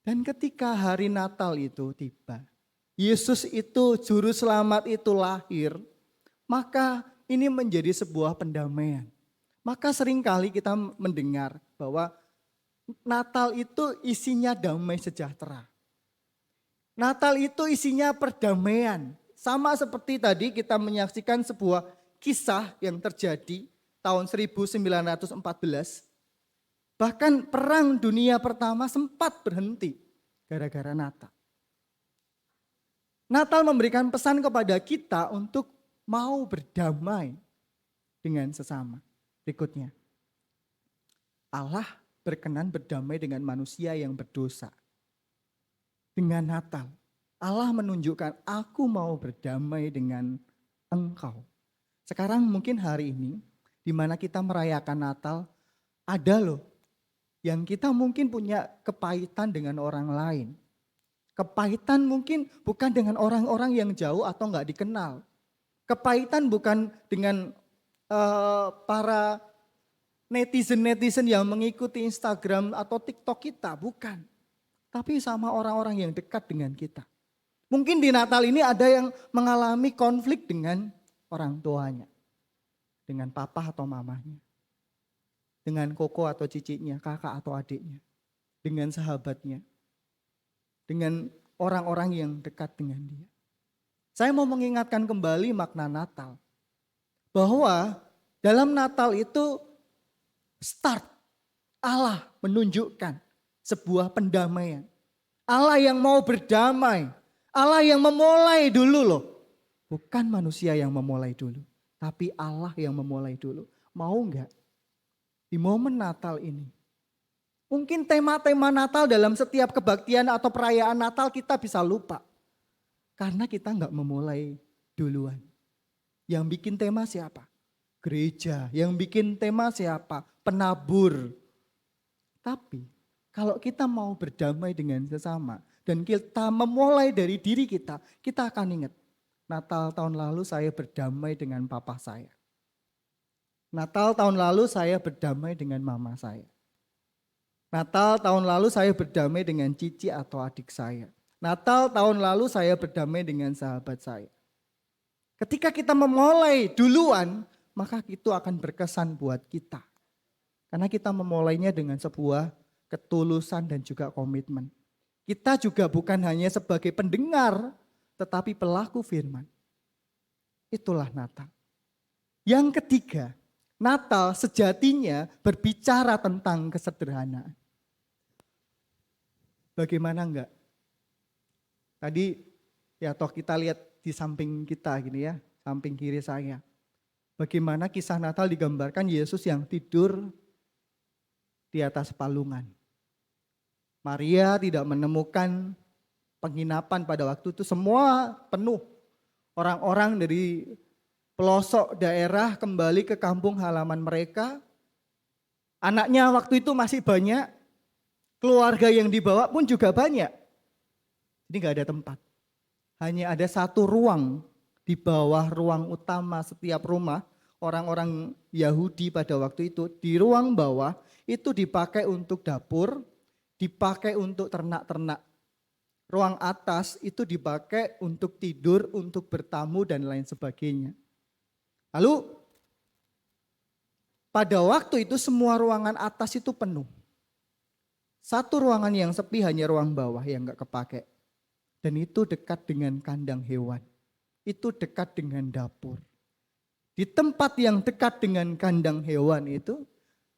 Dan ketika hari Natal itu tiba, Yesus itu juru selamat itu lahir, maka ini menjadi sebuah pendamaian. Maka seringkali kita mendengar bahwa Natal itu isinya damai sejahtera. Natal itu isinya perdamaian. Sama seperti tadi kita menyaksikan sebuah kisah yang terjadi tahun 1914. Bahkan perang dunia pertama sempat berhenti gara-gara Natal. Natal memberikan pesan kepada kita untuk mau berdamai dengan sesama. Berikutnya, Allah berkenan berdamai dengan manusia yang berdosa. Dengan Natal, Allah menunjukkan aku mau berdamai dengan engkau. Sekarang mungkin hari ini, di mana kita merayakan Natal, ada loh yang kita mungkin punya kepahitan dengan orang lain. Kepahitan mungkin bukan dengan orang-orang yang jauh atau nggak dikenal. Kepahitan bukan dengan para netizen-netizen yang mengikuti Instagram atau TikTok kita, bukan. Tapi sama orang-orang yang dekat dengan kita. Mungkin di Natal ini ada yang mengalami konflik dengan orang tuanya. Dengan papa atau mamanya. Dengan koko atau cicitnya, kakak atau adiknya. Dengan sahabatnya. Dengan orang-orang yang dekat dengan dia. Saya mau mengingatkan kembali makna Natal. Bahwa dalam Natal itu start Allah menunjukkan sebuah pendamaian. Allah yang mau berdamai. Allah yang memulai dulu loh. Bukan manusia yang memulai dulu. Tapi Allah yang memulai dulu. Mau enggak? Di momen Natal ini. Mungkin tema-tema Natal dalam setiap kebaktian atau perayaan Natal kita bisa lupa. Karena kita enggak memulai duluan. Yang bikin tema siapa? Gereja. Yang bikin tema siapa? Penabur. Tapi kalau kita mau berdamai dengan sesama dan kita memulai dari diri kita akan ingat. Natal tahun lalu saya berdamai dengan papa saya. Natal tahun lalu saya berdamai dengan mama saya. Natal tahun lalu saya berdamai dengan cici atau adik saya. Natal tahun lalu saya berdamai dengan sahabat saya. Ketika kita memulai duluan, maka itu akan berkesan buat kita. Karena kita memulainya dengan sebuah ketulusan dan juga komitmen. Kita juga bukan hanya sebagai pendengar, tetapi pelaku firman. Itulah Natal. Yang ketiga, Natal sejatinya berbicara tentang kesederhanaan. Bagaimana enggak? Tadi ya toh kita lihat di samping kita gini ya, samping kiri saya. Bagaimana kisah Natal digambarkan Yesus yang tidur di atas palungan. Maria tidak menemukan penginapan pada waktu itu, semua penuh. Orang-orang dari pelosok daerah kembali ke kampung halaman mereka. Anaknya waktu itu masih banyak, keluarga yang dibawa pun juga banyak. Jadi gak ada tempat. Hanya ada satu ruang di bawah ruang utama setiap rumah. Orang-orang Yahudi pada waktu itu di ruang bawah itu dipakai untuk dapur, dipakai untuk ternak-ternak. Ruang atas itu dipakai untuk tidur, untuk bertamu dan lain sebagainya. Lalu pada waktu itu semua ruangan atas itu penuh. Satu ruangan yang sepi hanya ruang bawah yang gak kepakai. Dan itu dekat dengan kandang hewan. Itu dekat dengan dapur. Di tempat yang dekat dengan kandang hewan itu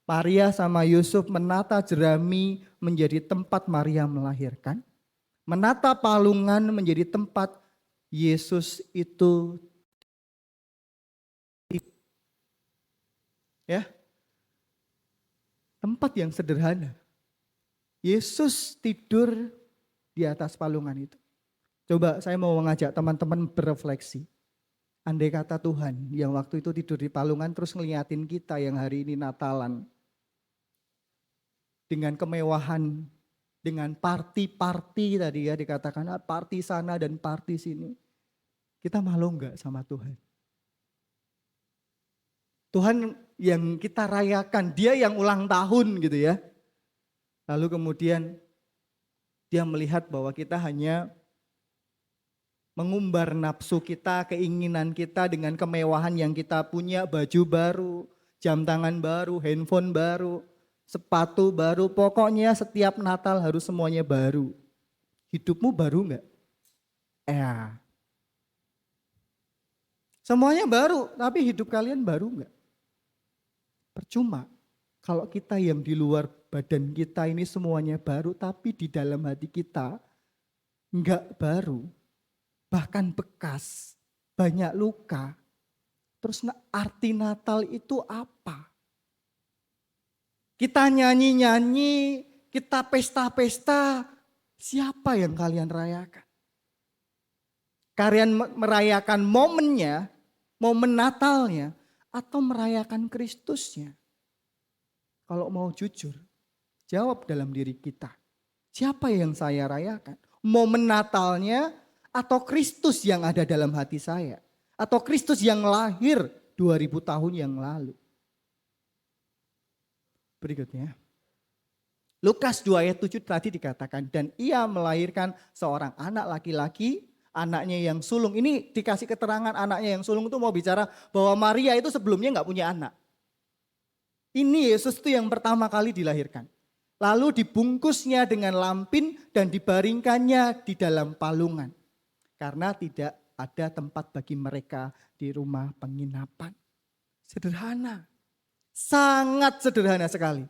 Maria sama Yusuf menata jerami menjadi tempat Maria melahirkan. Menata palungan menjadi tempat Yesus itu, ya, tempat yang sederhana. Yesus tidur di atas palungan itu. Coba saya mau mengajak teman-teman berefleksi. Andai kata Tuhan yang waktu itu tidur di palungan terus ngeliatin kita yang hari ini Natalan. Dengan kemewahan, dengan party tadi ya dikatakan party sana dan party sini. Kita malu enggak sama Tuhan? Tuhan yang kita rayakan, dia yang ulang tahun gitu ya. Lalu kemudian dia melihat bahwa kita hanya mengumbar nafsu kita, keinginan kita dengan kemewahan yang kita punya, baju baru, jam tangan baru, handphone baru, sepatu baru, pokoknya setiap Natal harus semuanya baru. Hidupmu baru enggak? Ya. Semuanya baru, tapi hidup kalian baru enggak? Percuma. Kalau kita yang di luar badan kita ini semuanya baru, tapi di dalam hati kita enggak baru. Bahkan bekas, banyak luka. Terus arti Natal itu apa? Kita nyanyi-nyanyi, kita pesta-pesta, siapa yang kalian rayakan? Kalian merayakan momennya, momen Natalnya, atau merayakan Kristusnya? Kalau mau jujur, jawab dalam diri kita. Siapa yang saya rayakan? Momen Natalnya atau Kristus yang ada dalam hati saya? Atau Kristus yang lahir 2000 tahun yang lalu? Berikutnya. Lukas 2 ayat 7 tadi dikatakan, dan ia melahirkan seorang anak laki-laki, anaknya yang sulung. Ini dikasih keterangan anaknya yang sulung itu mau bicara bahwa Maria itu sebelumnya nggak punya anak. Ini Yesus itu yang pertama kali dilahirkan. Lalu dibungkusnya dengan lampin dan dibaringkannya di dalam palungan. Karena tidak ada tempat bagi mereka di rumah penginapan. Sederhana. Sangat sederhana sekali.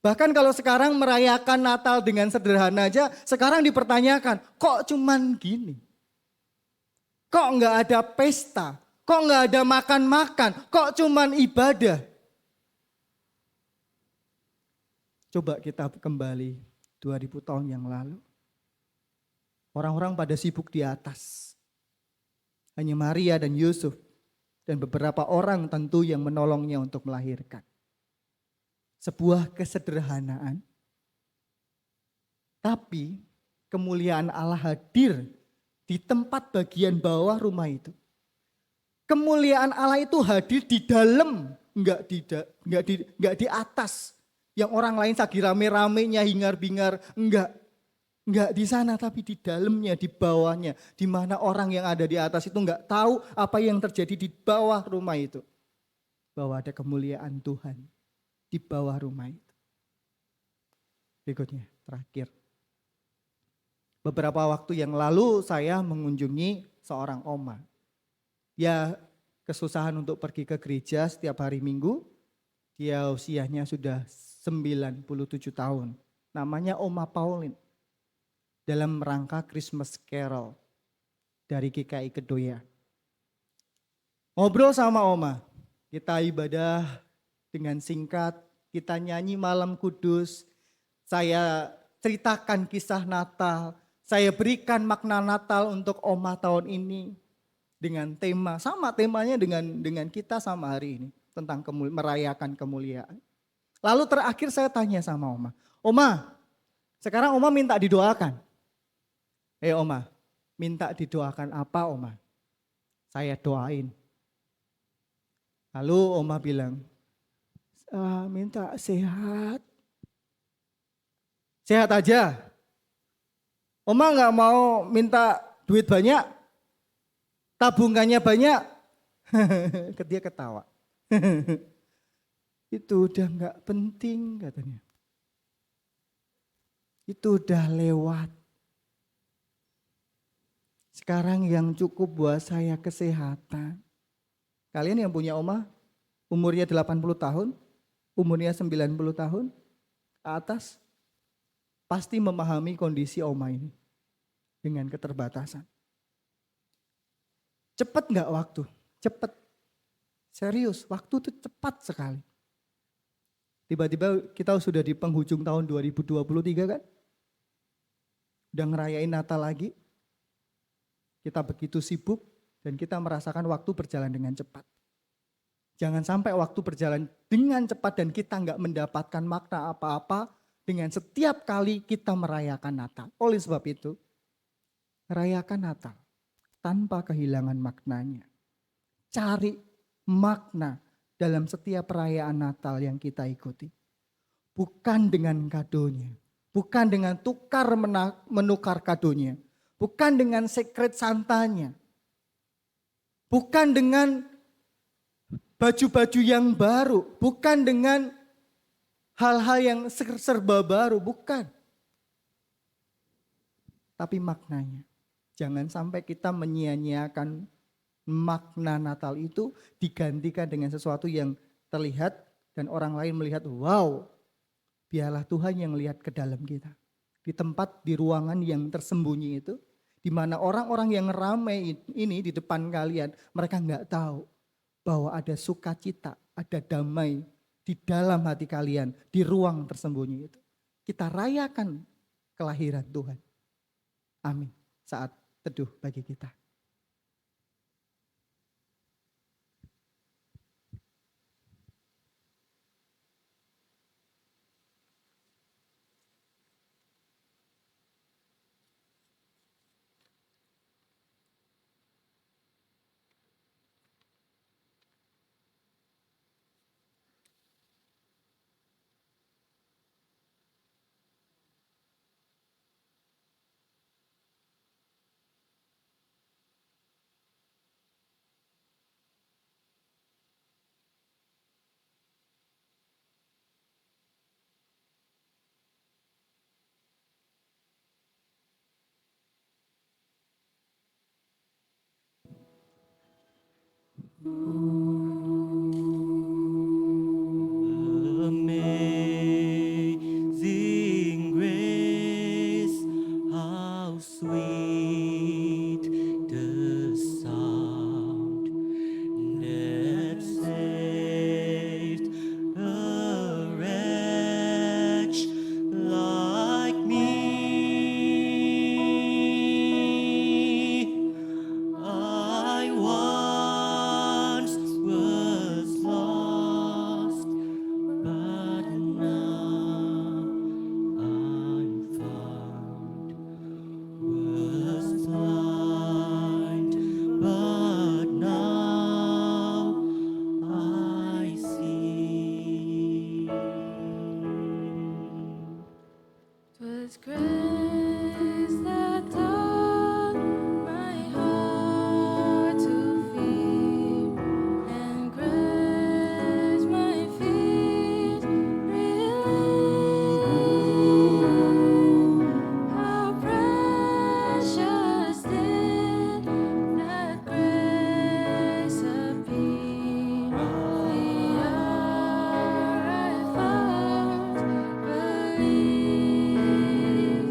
Bahkan kalau sekarang merayakan Natal dengan sederhana aja, sekarang dipertanyakan, kok cuman gini? Kok nggak ada pesta? Kok nggak ada makan-makan? Kok cuman ibadah? Coba kita kembali 2000 tahun yang lalu. Orang-orang pada sibuk di atas. Hanya Maria dan Yusuf dan beberapa orang tentu yang menolongnya untuk melahirkan. Sebuah kesederhanaan. Tapi kemuliaan Allah hadir di tempat bagian bawah rumah itu. Kemuliaan Allah itu hadir di dalam, enggak di atas. Yang orang lain lagi rame-ramenya, hingar-bingar, enggak di sana tapi di dalamnya, di bawahnya. Di mana orang yang ada di atas itu enggak tahu apa yang terjadi di bawah rumah itu. Bahwa ada kemuliaan Tuhan di bawah rumah itu. Berikutnya, terakhir. Beberapa waktu yang lalu saya mengunjungi seorang oma. Dia kesusahan untuk pergi ke gereja setiap hari Minggu. Dia usianya sudah 97 tahun. Namanya Oma Pauline. Dalam rangka Christmas Carol dari GKI Kedoya. Ngobrol sama Oma. Kita ibadah dengan singkat. Kita nyanyi malam kudus. Saya ceritakan kisah Natal. Saya berikan makna Natal untuk Oma tahun ini. Dengan tema, sama temanya dengan kita sama hari ini. Tentang merayakan kemuliaan. Lalu terakhir saya tanya sama Oma. Oma, sekarang Oma minta didoakan. Oma, minta didoakan apa Oma? Saya doain. Lalu Oma bilang, minta sehat. Sehat aja. Oma gak mau minta duit banyak. Tabungannya banyak. Dia ketawa. Itu udah gak penting katanya. Itu udah lewat. Sekarang yang cukup buat saya kesehatan. Kalian yang punya oma umurnya 80 tahun, umurnya 90 tahun ke atas, pasti memahami kondisi Oma ini dengan keterbatasan. Cepat nggak waktu? Cepat. Serius, waktu itu cepat sekali. Tiba-tiba kita sudah di penghujung tahun 2023 kan? Udah ngerayain Natal lagi. Kita begitu sibuk dan kita merasakan waktu berjalan dengan cepat. Jangan sampai waktu berjalan dengan cepat dan kita nggak mendapatkan makna apa-apa dengan setiap kali kita merayakan Natal. Oleh sebab itu, rayakan Natal tanpa kehilangan maknanya. Cari makna dalam setiap perayaan Natal yang kita ikuti. Bukan dengan kadonya, bukan dengan menukar kadonya, bukan dengan secret santanya, bukan dengan baju-baju yang baru, bukan dengan hal-hal yang serba baru, bukan. Tapi maknanya. Jangan sampai kita menyia-nyiakan makna Natal itu digantikan dengan sesuatu yang terlihat dan orang lain melihat, wow, biarlah Tuhan yang lihat ke dalam kita. Di tempat, di ruangan yang tersembunyi itu, di mana orang-orang yang ramai ini di depan kalian, mereka nggak tahu bahwa ada sukacita, ada damai di dalam hati kalian, di ruang tersembunyi itu. Kita rayakan kelahiran Tuhan. Amin. Saat teduh bagi kita. Amazing grace, how sweet the sound that saved a wretch like me. I once was lost, but now I'm found. Was blind, but now I see. 'Twas grace that taught my heart to fear, and grace my fears relieved. How precious did that grace appear the hour I first believed.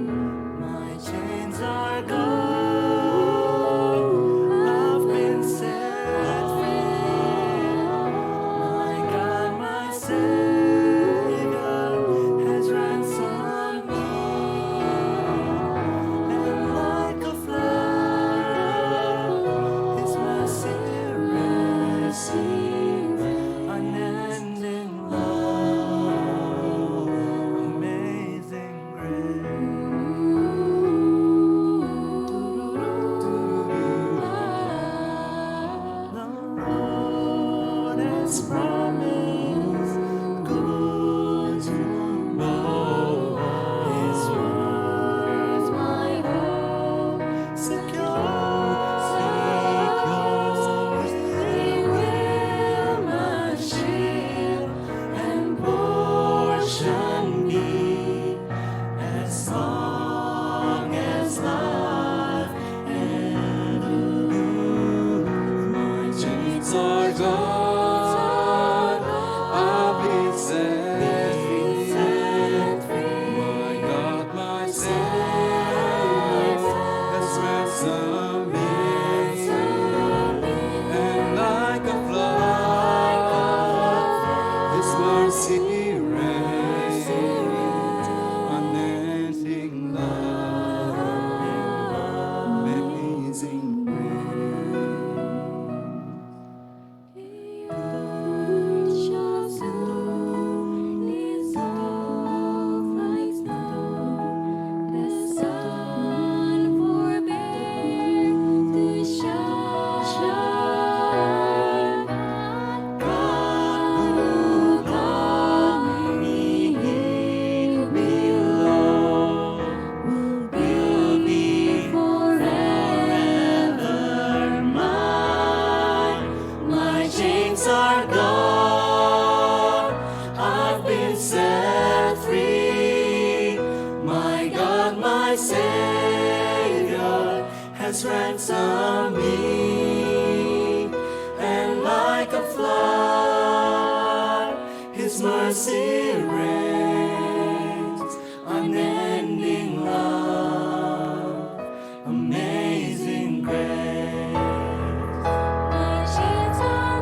it reigns, unending love, amazing grace.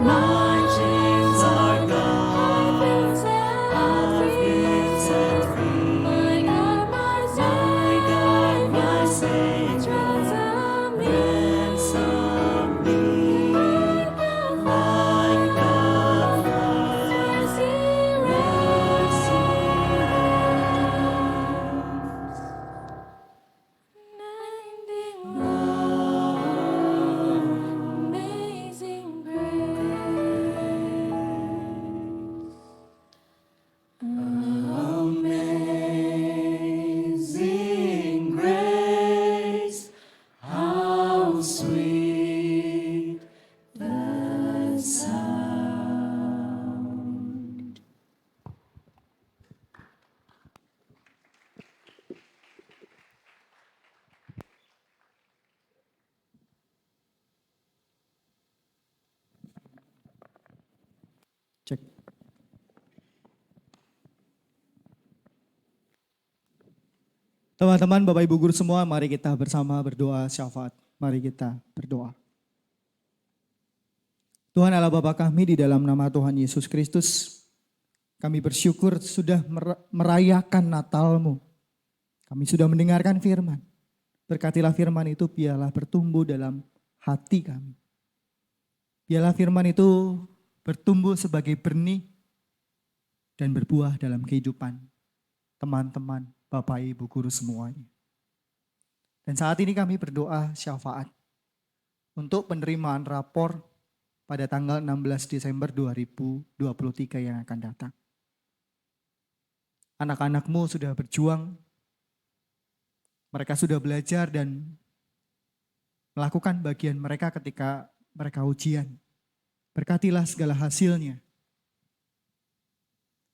My chains are gone, I've been set free. My God, my Savior, ransomed me. Like a flood, mercy reigns. Unending love, amazing Amazing grace, how sweet the sound. Cek. Teman-teman, Bapak Ibu Guru semua, mari kita bersama berdoa syafaat. Mari kita berdoa. Tuhan Allah Bapa kami, di dalam nama Tuhan Yesus Kristus, kami bersyukur sudah merayakan Natal-Mu. Kami sudah mendengarkan firman. Berkatilah firman itu biarlah bertumbuh dalam hati kami. Biarlah firman itu bertumbuh sebagai benih dan berbuah dalam kehidupan teman-teman, Bapak Ibu Guru semuanya. Dan saat ini kami berdoa syafaat untuk penerimaan rapor pada tanggal 16 Desember 2023 yang akan datang. Anak-anakmu sudah berjuang, mereka sudah belajar dan melakukan bagian mereka ketika mereka ujian. Berkatilah segala hasilnya.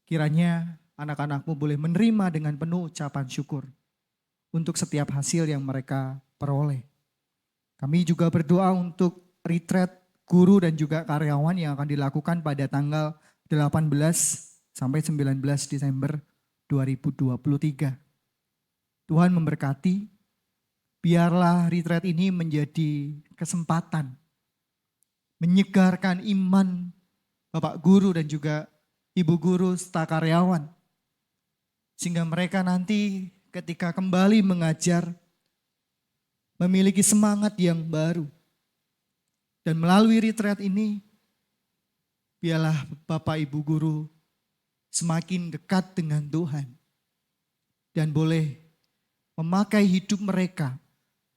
Kiranya anak-anakmu boleh menerima dengan penuh ucapan syukur untuk setiap hasil yang mereka peroleh. Kami juga berdoa untuk retreat guru dan juga karyawan yang akan dilakukan pada tanggal 18 sampai 19 Desember 2023. Tuhan memberkati, biarlah retreat ini menjadi kesempatan menyegarkan iman Bapak Guru dan juga Ibu Guru serta karyawan. Sehingga mereka nanti ketika kembali mengajar memiliki semangat yang baru. Dan melalui retreat ini, biarlah Bapak Ibu Guru semakin dekat dengan Tuhan. Dan boleh memakai hidup mereka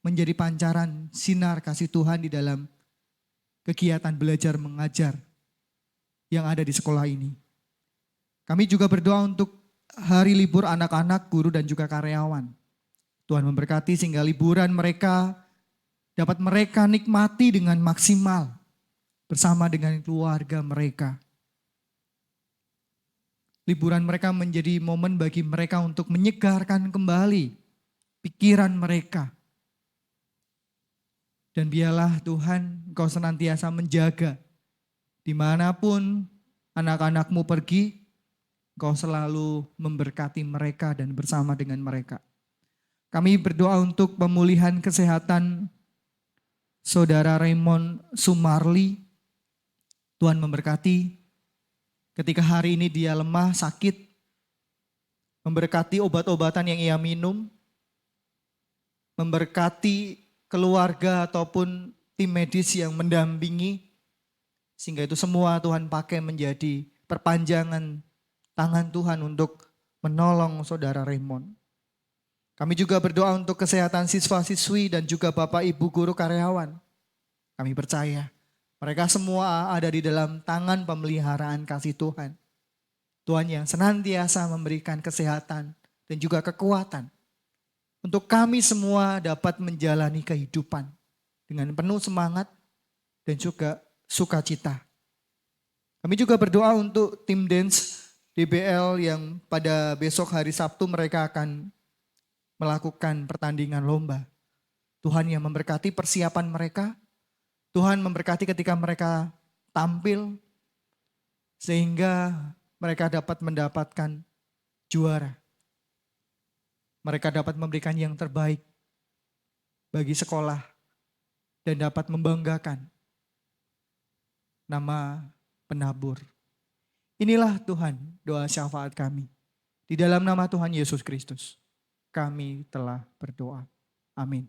menjadi pancaran sinar kasih Tuhan di dalam kegiatan belajar mengajar yang ada di sekolah ini. Kami juga berdoa untuk hari libur anak-anak, guru dan juga karyawan. Tuhan memberkati sehingga liburan mereka dapat mereka nikmati dengan maksimal bersama dengan keluarga mereka. Liburan mereka menjadi momen bagi mereka untuk menyegarkan kembali pikiran mereka. Dan biarlah Tuhan Engkau senantiasa menjaga dimanapun anak-anakmu pergi, Engkau selalu memberkati mereka dan bersama dengan mereka. Kami berdoa untuk pemulihan kesehatan Saudara Raymond Sumarli. Tuhan memberkati ketika hari ini dia lemah, sakit. Memberkati obat-obatan yang ia minum. Memberkati keluarga ataupun tim medis yang mendampingi. Sehingga itu semua Tuhan pakai menjadi perpanjangan tangan Tuhan untuk menolong Saudara Raymond. Kami juga berdoa untuk kesehatan siswa-siswi dan juga Bapak Ibu Guru karyawan. Kami percaya mereka semua ada di dalam tangan pemeliharaan kasih Tuhan. Tuhan yang senantiasa memberikan kesehatan dan juga kekuatan untuk kami semua dapat menjalani kehidupan dengan penuh semangat dan juga sukacita. Kami juga berdoa untuk tim dance DBL yang pada besok hari Sabtu mereka akan melakukan pertandingan lomba. Tuhan yang memberkati persiapan mereka. Tuhan memberkati ketika mereka tampil sehingga mereka dapat mendapatkan juara. Mereka dapat memberikan yang terbaik bagi sekolah dan dapat membanggakan nama penabur. Inilah Tuhan doa syafaat kami. Di dalam nama Tuhan Yesus Kristus, kami telah berdoa. Amin.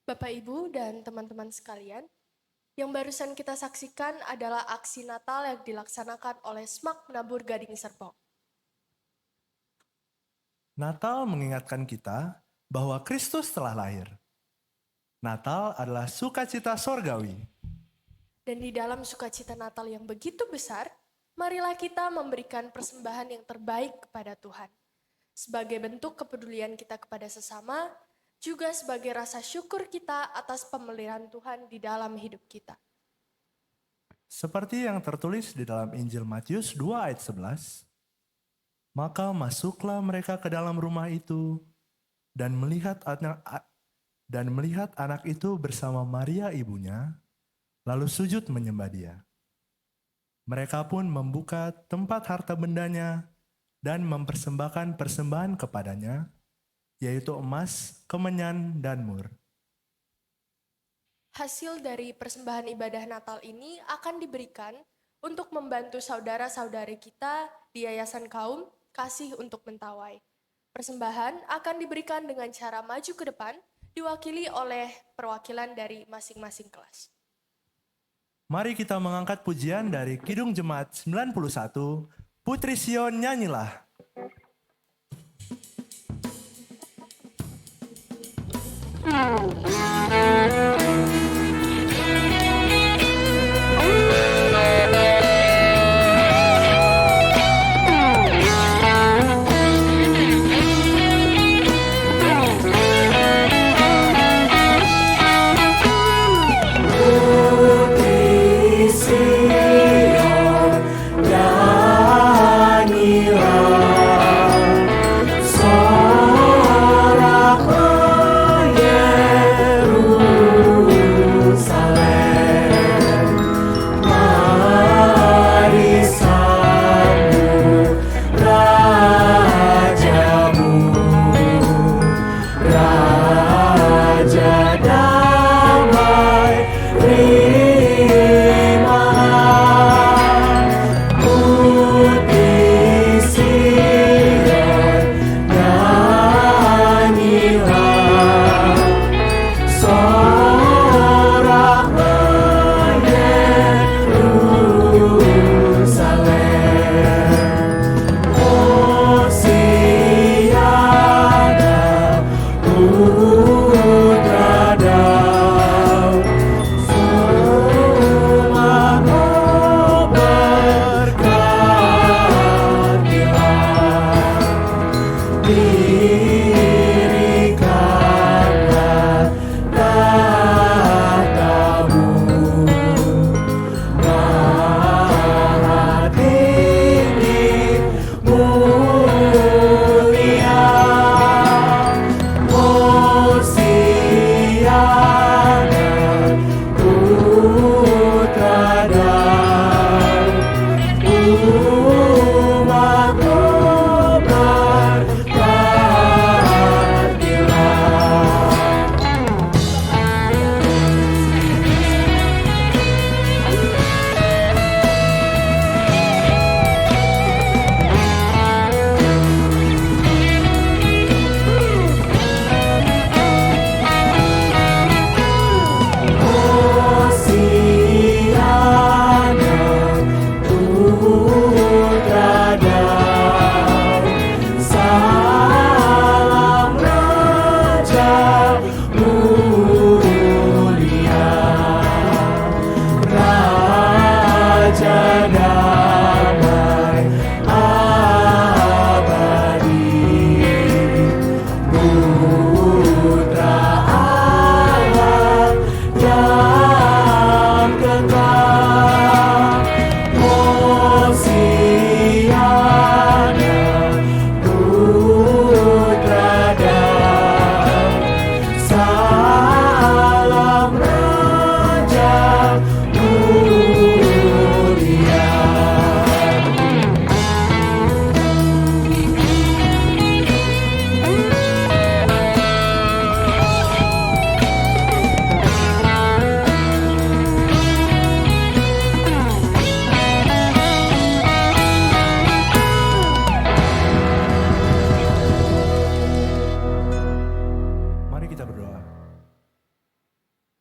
Bapak, Ibu, dan teman-teman sekalian, yang barusan kita saksikan adalah aksi Natal yang dilaksanakan oleh SMAK Penabur Gading Serpong. Natal mengingatkan kita bahwa Kristus telah lahir. Natal adalah sukacita sorgawi. Dan di dalam sukacita Natal yang begitu besar, marilah kita memberikan persembahan yang terbaik kepada Tuhan. Sebagai bentuk kepedulian kita kepada sesama, juga sebagai rasa syukur kita atas pemeliharaan Tuhan di dalam hidup kita. Seperti yang tertulis di dalam Injil Matius 2 ayat 11, maka masuklah mereka ke dalam rumah itu dan melihat anak itu bersama Maria ibunya, lalu sujud menyembah dia. Mereka pun membuka tempat harta bendanya dan mempersembahkan persembahan kepadanya, yaitu emas, kemenyan, dan mur. Hasil dari persembahan ibadah Natal ini akan diberikan untuk membantu saudara-saudari kita di Yayasan Kaum Kasih untuk Mentawai. Persembahan akan diberikan dengan cara maju ke depan, diwakili oleh perwakilan dari masing-masing kelas. Mari kita mengangkat pujian dari Kidung Jemaat 91, Putri Sion nyanyilah. Putri Sion nyanyilah, sorak menyeru.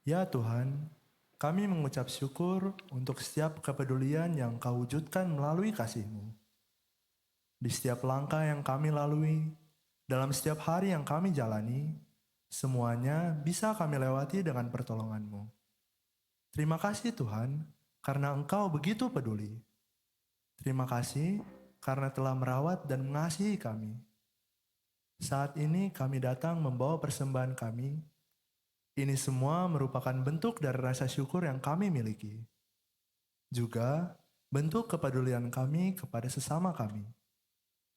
Ya Tuhan, kami mengucap syukur untuk setiap kepedulian yang Kau wujudkan melalui kasih-Mu. Di setiap langkah yang kami lalui, dalam setiap hari yang kami jalani, semuanya bisa kami lewati dengan pertolongan-Mu. Terima kasih Tuhan, karena Engkau begitu peduli. Terima kasih karena telah merawat dan mengasihi kami. Saat ini kami datang membawa persembahan kami. Ini semua merupakan bentuk dari rasa syukur yang kami miliki. Juga bentuk kepedulian kami kepada sesama kami.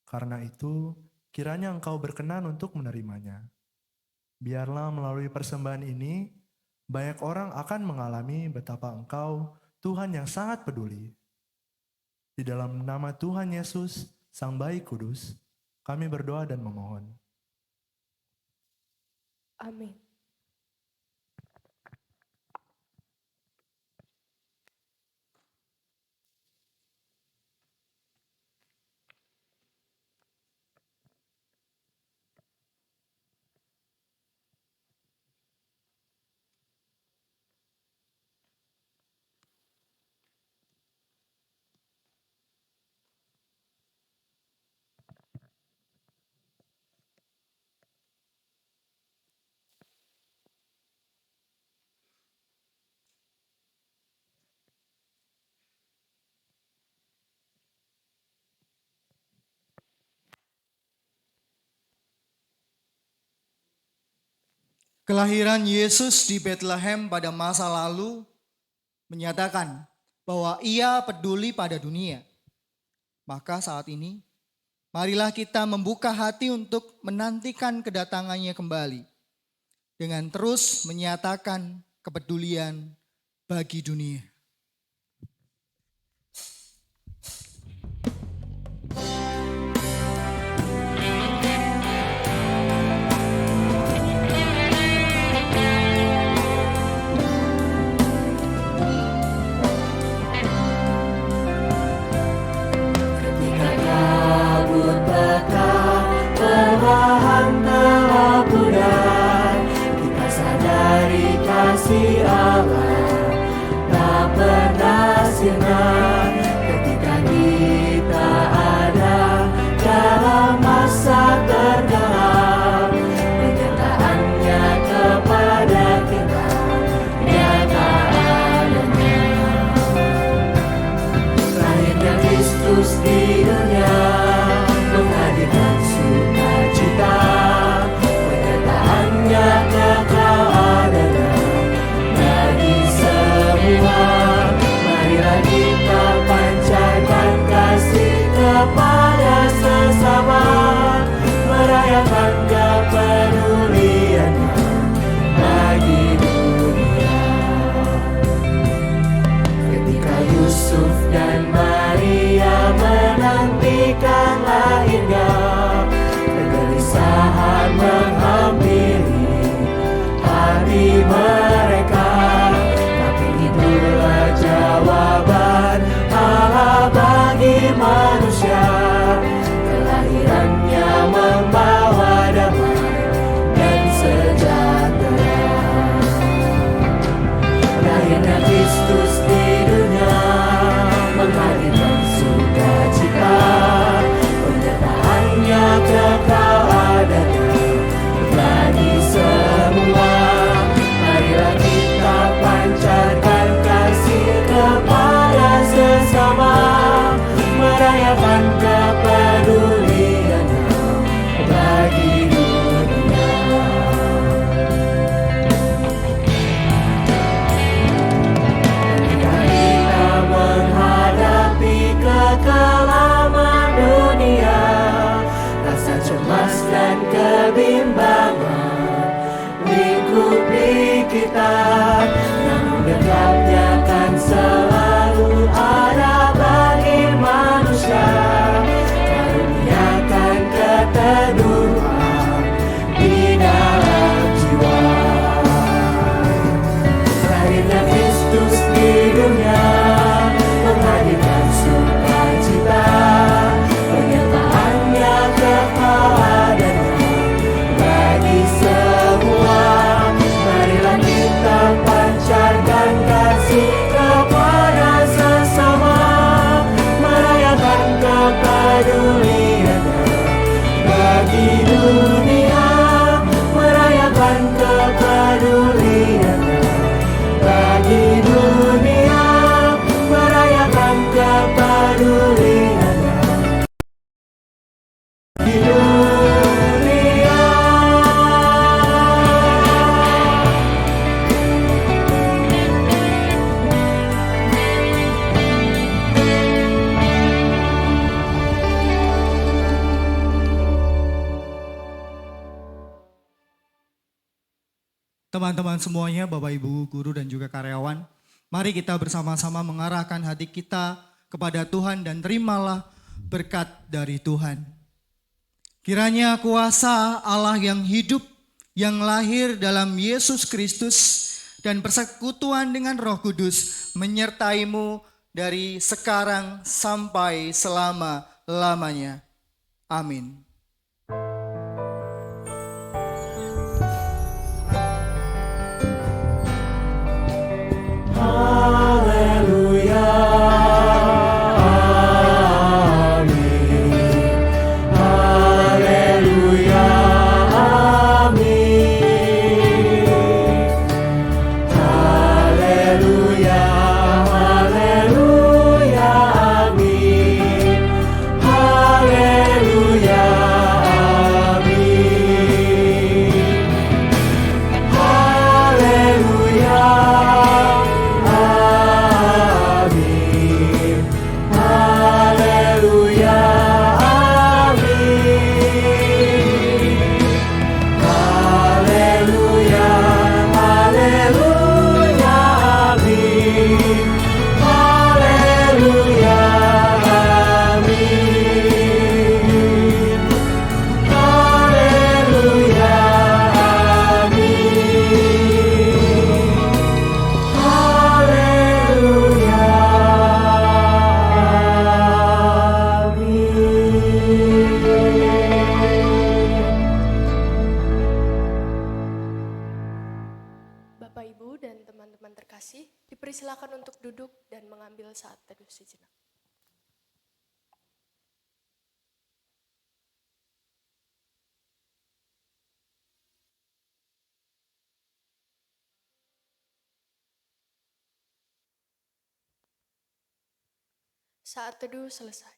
Karena itu, kiranya Engkau berkenan untuk menerimanya. Biarlah melalui persembahan ini, banyak orang akan mengalami betapa Engkau Tuhan yang sangat peduli. Di dalam nama Tuhan Yesus, Sang Bayi Kudus, kami berdoa dan memohon. Amin. Kelahiran Yesus di Bethlehem pada masa lalu menyatakan bahwa Ia peduli pada dunia. Maka saat ini, marilah kita membuka hati untuk menantikan kedatangannya kembali dengan terus menyatakan kepedulian bagi dunia. Kasih Allah tak pernah sirna ketika kita ada dalam masa tergelap. Penyertaannya kepada kita nyata adanya. Lahirnya Kristus di dunia menghadirkan sukacita. Penyertaannya kekal adanya. Marilah kita pancarkan kasih kepada sesama, merayakan kepeduliannya bagi dunia. Ketika Yusuf dan Maria menantikan lahirnya, kegelisahan menghampiri hati mereka. Itulah jawaban Allah bagi manusia. Kelahirannya membawa damai dan sejahtera. Lahirnya Kristus di dunia menghadirkan sukacita. Penyertaannya kekal adanya bagi semua. Marilah kita pancarkan kasih kepada sesama, merayakan kepeduliannya bagi dunia. Ketika kita menghadapi kekelaman dunia, rasa cemas dan kebimbangan lingkupi kita, namun dekatnya kan selalu ada bagi manusia. Karuniakan keteduhan di dalam jiwa. Lahirnya Kristus di dunia menghadirkan sukacita. Penyertaannya kekal adanya bagi semua. Marilah kita teman-teman semuanya, Bapak Ibu, guru dan juga karyawan, mari kita bersama-sama mengarahkan hati kita kepada Tuhan dan terimalah berkat dari Tuhan. Kiranya kuasa Allah yang hidup, yang lahir dalam Yesus Kristus dan persekutuan dengan Roh Kudus menyertaimu dari sekarang sampai selama-lamanya. Amin. Haleluya. Amin. Haleluya. Amin. Haleluya. Haleluya. Amin. Haleluya. Amin. Haleluya. Bapak, Ibu, dan teman-teman terkasih, dipersilakan untuk duduk dan mengambil saat teduh sejenak. Saat teduh selesai.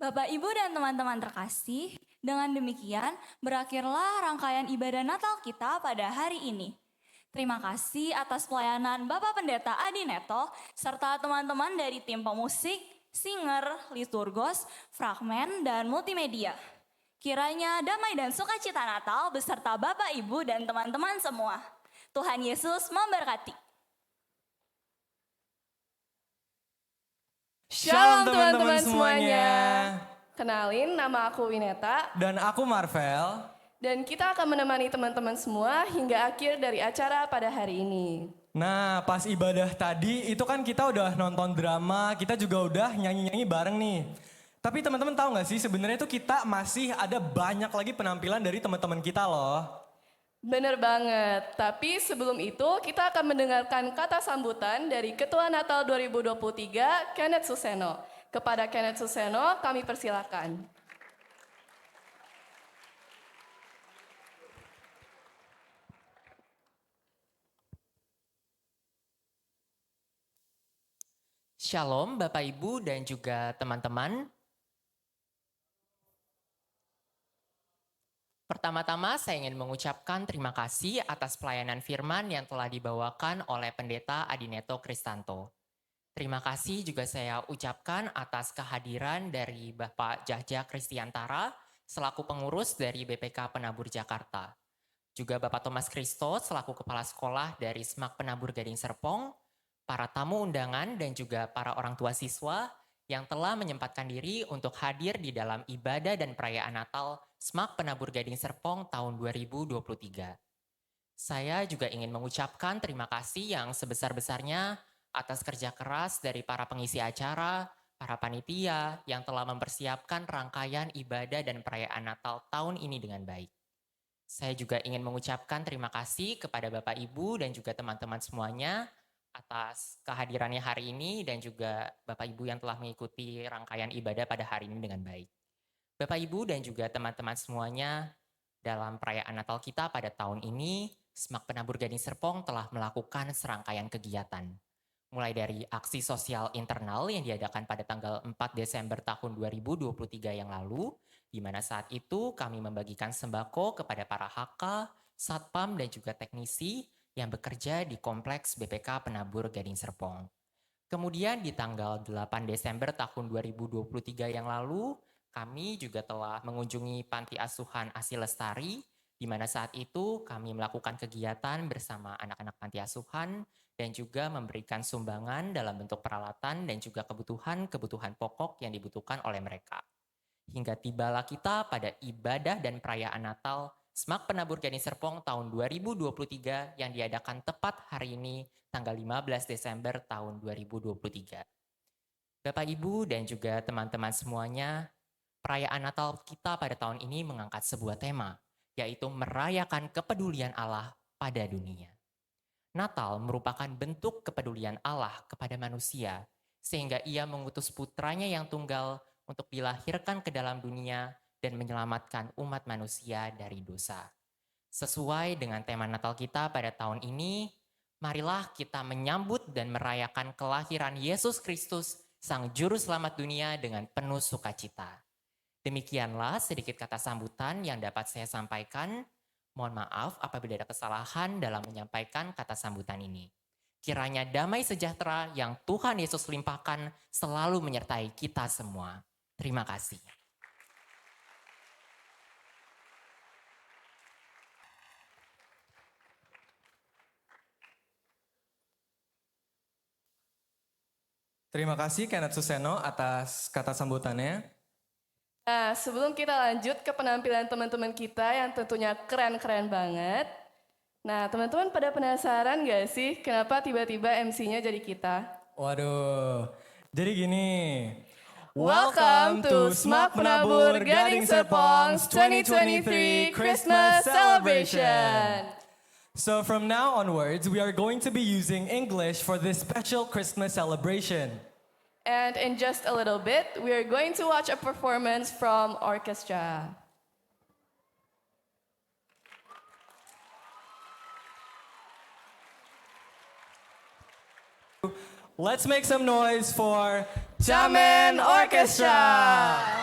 Bapak, Ibu, dan teman-teman terkasih, dengan demikian berakhirlah rangkaian ibadah Natal kita pada hari ini. Terima kasih atas pelayanan Bapak Pendeta Adi Neto, serta teman-teman dari tim pemusik, singer, liturgos, fragmen, dan multimedia. Kiranya damai dan sukacita Natal beserta Bapak, Ibu, dan teman-teman semua. Tuhan Yesus memberkati. Shalom teman-teman semuanya. Kenalin, nama aku Wineta. Dan aku Marvel. Dan kita akan menemani teman-teman semua hingga akhir dari acara pada hari ini. Nah, pas ibadah tadi itu kan kita udah nonton drama, kita juga udah nyanyi-nyanyi bareng nih. Tapi teman-teman tahu gak sih sebenarnya itu kita masih ada banyak lagi penampilan dari teman-teman kita loh. Bener banget, tapi sebelum itu kita akan mendengarkan kata sambutan dari Ketua Natal 2023, Kenneth Suseno. Kepada Kenneth Suseno, kami persilakan. Shalom Bapak Ibu dan juga teman-teman. Pertama-tama saya ingin mengucapkan terima kasih atas pelayanan firman yang telah dibawakan oleh Pendeta Adineto Kristanto. Terima kasih juga saya ucapkan atas kehadiran dari Bapak Jahja Kristiantara selaku pengurus dari BPK Penabur Jakarta. Juga Bapak Thomas Kristo selaku Kepala Sekolah dari SMAK Penabur Gading Serpong, para tamu undangan dan juga para orang tua siswa yang telah menyempatkan diri untuk hadir di dalam ibadah dan perayaan Natal SMAK Penabur Gading Serpong tahun 2023. Saya juga ingin mengucapkan terima kasih yang sebesar-besarnya atas kerja keras dari para pengisi acara, para panitia yang telah mempersiapkan rangkaian ibadah dan perayaan Natal tahun ini dengan baik. Saya juga ingin mengucapkan terima kasih kepada Bapak Ibu dan juga teman-teman semuanya atas kehadirannya hari ini dan juga Bapak Ibu yang telah mengikuti rangkaian ibadah pada hari ini dengan baik. Bapak Ibu dan juga teman-teman semuanya, dalam perayaan Natal kita pada tahun ini, SMAK Penabur Gading Serpong telah melakukan serangkaian kegiatan. Mulai dari aksi sosial internal yang diadakan pada tanggal 4 Desember tahun 2023 yang lalu, di mana saat itu kami membagikan sembako kepada para HK, satpam dan juga teknisi yang bekerja di Kompleks BPK Penabur Gading Serpong. Kemudian di tanggal 8 Desember tahun 2023 yang lalu, kami juga telah mengunjungi Panti Asuhan Asi Lestari, di mana saat itu kami melakukan kegiatan bersama anak-anak panti asuhan dan juga memberikan sumbangan dalam bentuk peralatan dan juga kebutuhan-kebutuhan pokok yang dibutuhkan oleh mereka. Hingga tibalah kita pada ibadah dan perayaan Natal SMAK Penabur Gading Serpong tahun 2023 yang diadakan tepat hari ini tanggal 15 Desember tahun 2023. Bapak, Ibu, dan juga teman-teman semuanya, perayaan Natal kita pada tahun ini mengangkat sebuah tema, yaitu merayakan kepedulian Allah pada dunia. Natal merupakan bentuk kepedulian Allah kepada manusia, sehingga ia mengutus putranya yang tunggal untuk dilahirkan ke dalam dunia dan menyelamatkan umat manusia dari dosa. Sesuai dengan tema Natal kita pada tahun ini, marilah kita menyambut dan merayakan kelahiran Yesus Kristus, Sang Juru Selamat dunia dengan penuh sukacita. Demikianlah sedikit kata sambutan yang dapat saya sampaikan. Mohon maaf apabila ada kesalahan dalam menyampaikan kata sambutan ini. Kiranya damai sejahtera yang Tuhan Yesus limpahkan selalu menyertai kita semua. Terima kasih. Terima kasih Kenneth Suseno atas kata sambutannya. Nah, sebelum kita lanjut ke penampilan teman-teman kita yang tentunya keren-keren banget. Nah, teman-teman pada penasaran gak sih kenapa tiba-tiba MC-nya jadi kita? Waduh, jadi gini. Welcome to SMAK Penabur Gading Serpong's 2023 Christmas Celebration. So from now onwards, we are going to be using English for this special Christmas celebration. And in just a little bit, we are going to watch a performance from orchestra. Let's make some noise for Jamin Orchestra!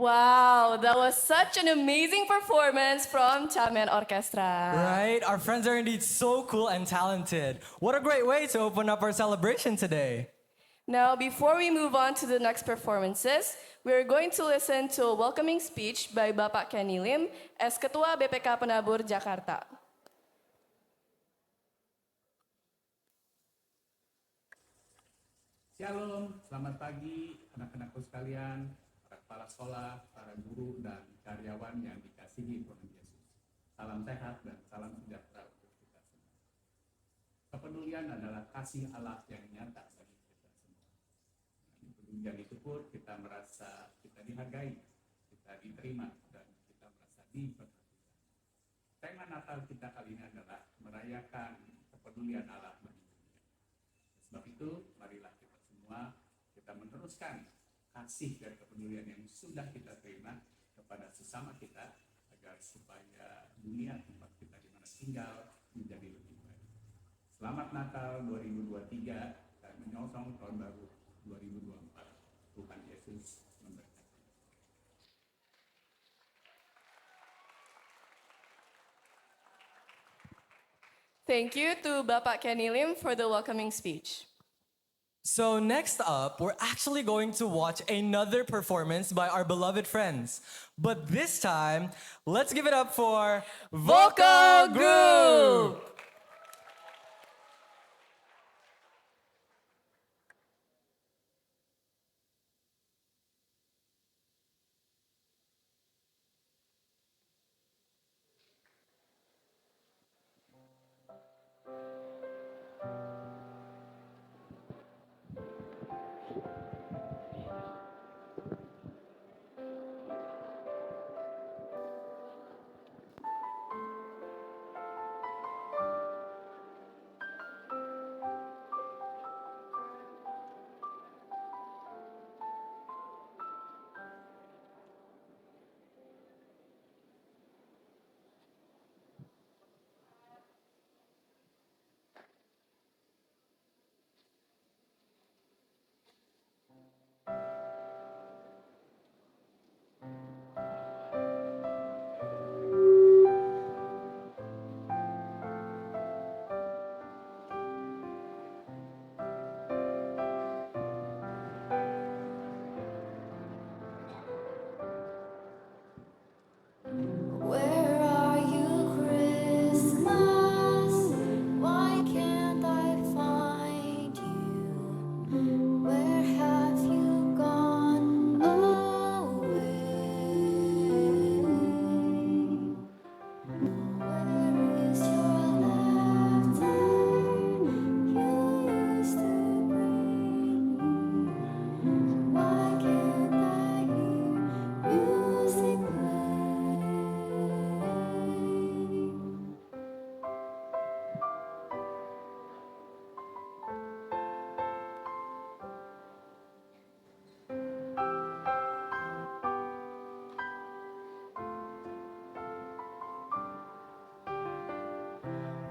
Wow, that was such an amazing performance from Chamen Orchestra. Right? Our friends are indeed so cool and talented. What a great way to open up our celebration today. Now, before we move on to the next performances, we're going to listen to a welcoming speech by Bapak Kenny Lim as Ketua BPK Penabur Jakarta. Shalom, selamat pagi anak-anakku sekalian, para kepala sekolah, para guru, dan karyawan yang dikasihi Tuhan Yesus. Salam sehat dan salam sejahtera untuk kita semua. Kepedulian adalah kasih Allah yang nyata bagi kita semua. Dan kepedulian itu pun kita merasa kita dihargai, kita diterima, dan kita merasa diperhatikan. Tema Natal kita kali ini adalah merayakan kepedulian Allah bagi dunia. Sebab itu, marilah kita meneruskan kasih dan kepedulian yang sudah kita terima kepada sesama kita agar supaya dunia tempat kita di mana tinggal menjadi lebih baik. Selamat Natal 2023 dan menyongsong tahun baru 2024. Tuhan Yesus memberkati. Thank you to Bapak Kenny Lim for the welcoming speech. So next up, we're actually going to watch another performance by our beloved friends. But this time, let's give it up for Vocal Group!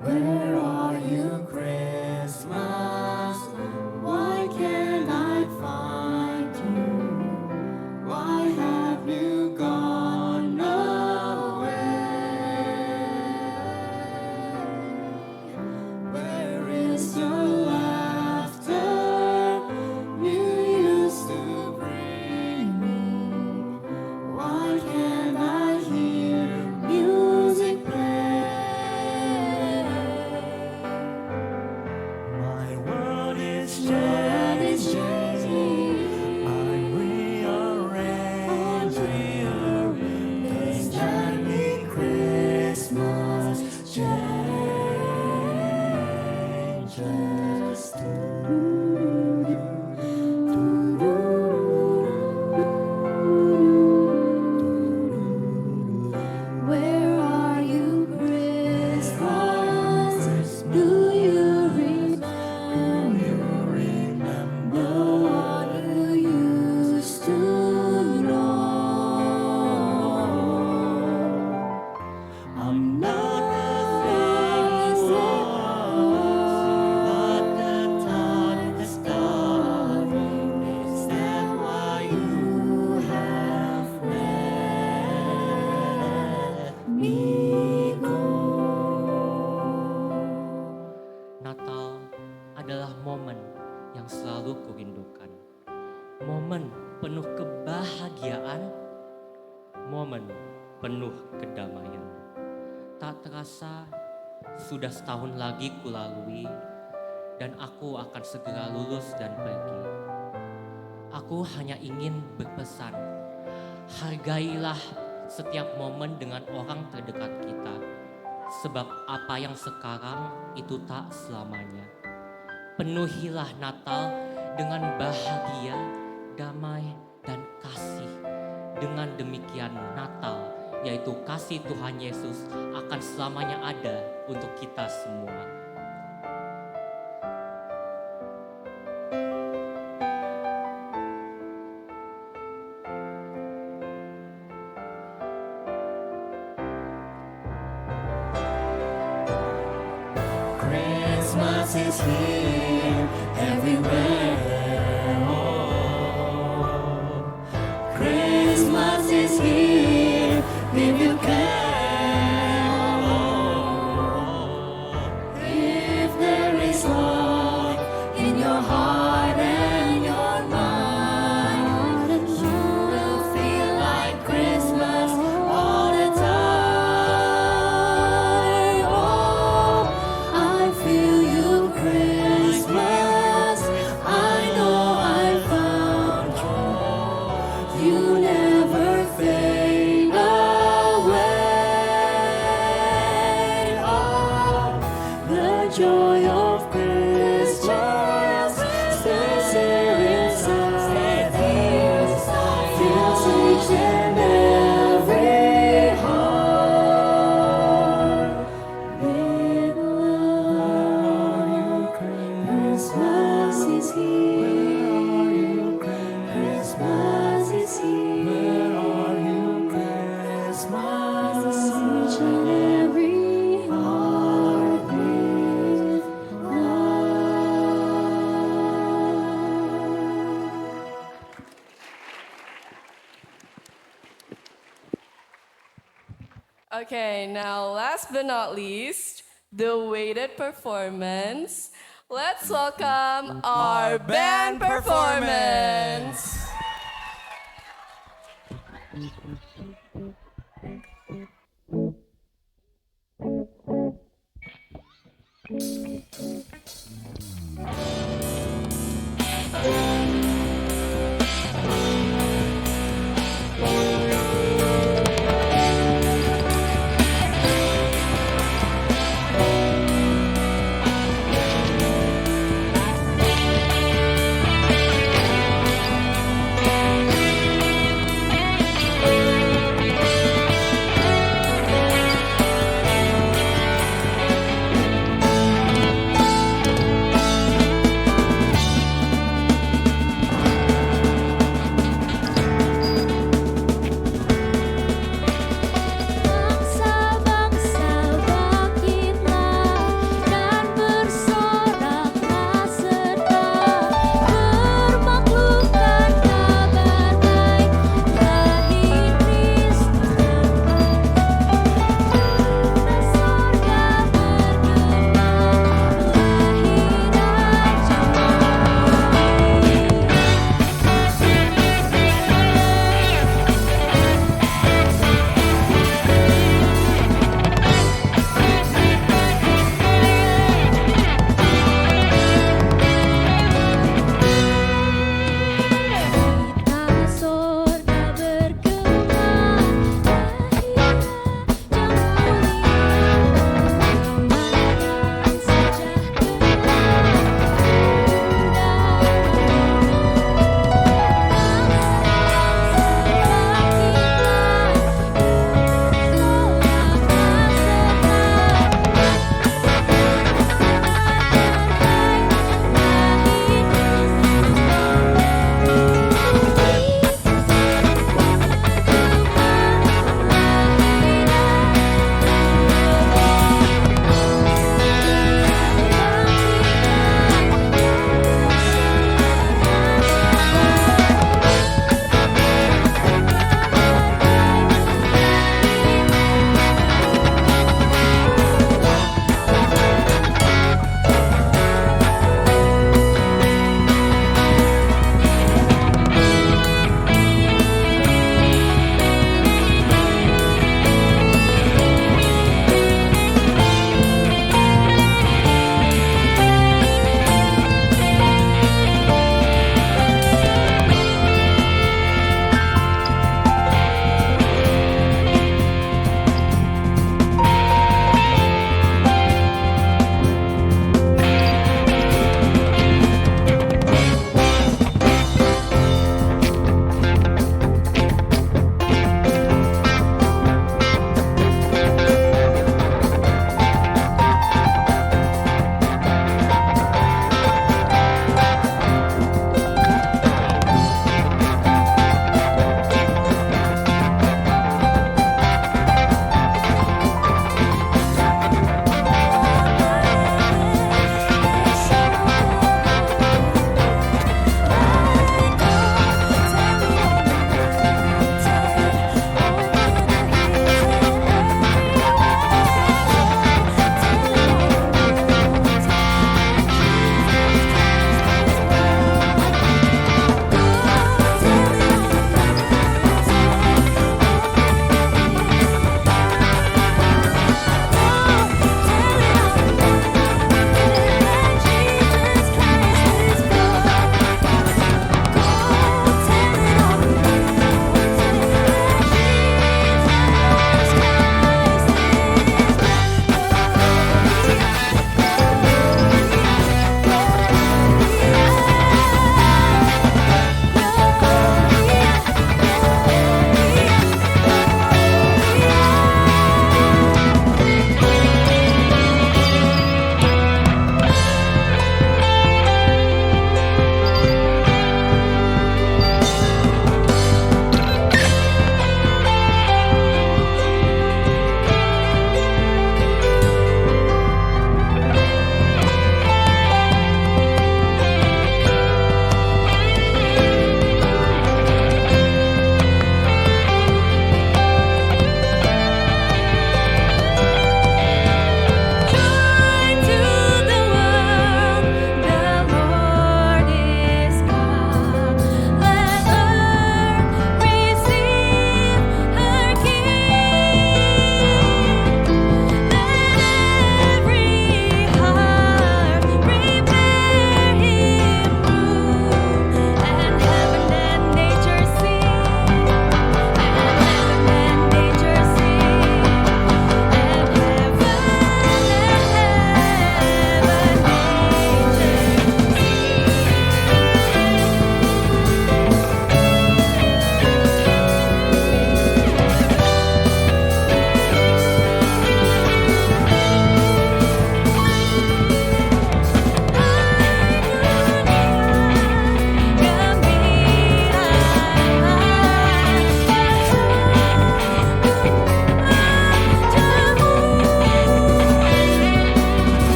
Where are you, Christmas? Why can't I find you? Why have you gone away? Where is your laughter you used to bring me? Why can't I hear music play? Where are you, Christmas? Do you remember what you used to know? I'm not afraid but the time has come. Is that why you have left? penuh kedamaian. Tak terasa sudah setahun lagi kulalui dan aku akan segera lulus dan pergi. Aku hanya ingin berpesan, hargailah setiap momen dengan orang terdekat kita. Sebab apa yang sekarang itu tak selamanya. Penuhilah Natal dengan bahagia, damai, dan kasih. Dengan demikian Natal, yaitu kasih Tuhan Yesus akan selamanya ada untuk kita semua. Christmas is here everywhere. Oh, Christmas is here if you can. Oh, if there is love in your heart and your mind, you will feel like Christmas all the time. Oh, I feel you, Christmas. I know I found you. You never fade away. Oh, the joy of Christmas stays here inside. Fills each and every heart with love. Christmas is here. Christmas is here. Where are you, Christmas? Each and every heart with Okay, now last but not least, the weighted performance. Let's welcome our band performance. love.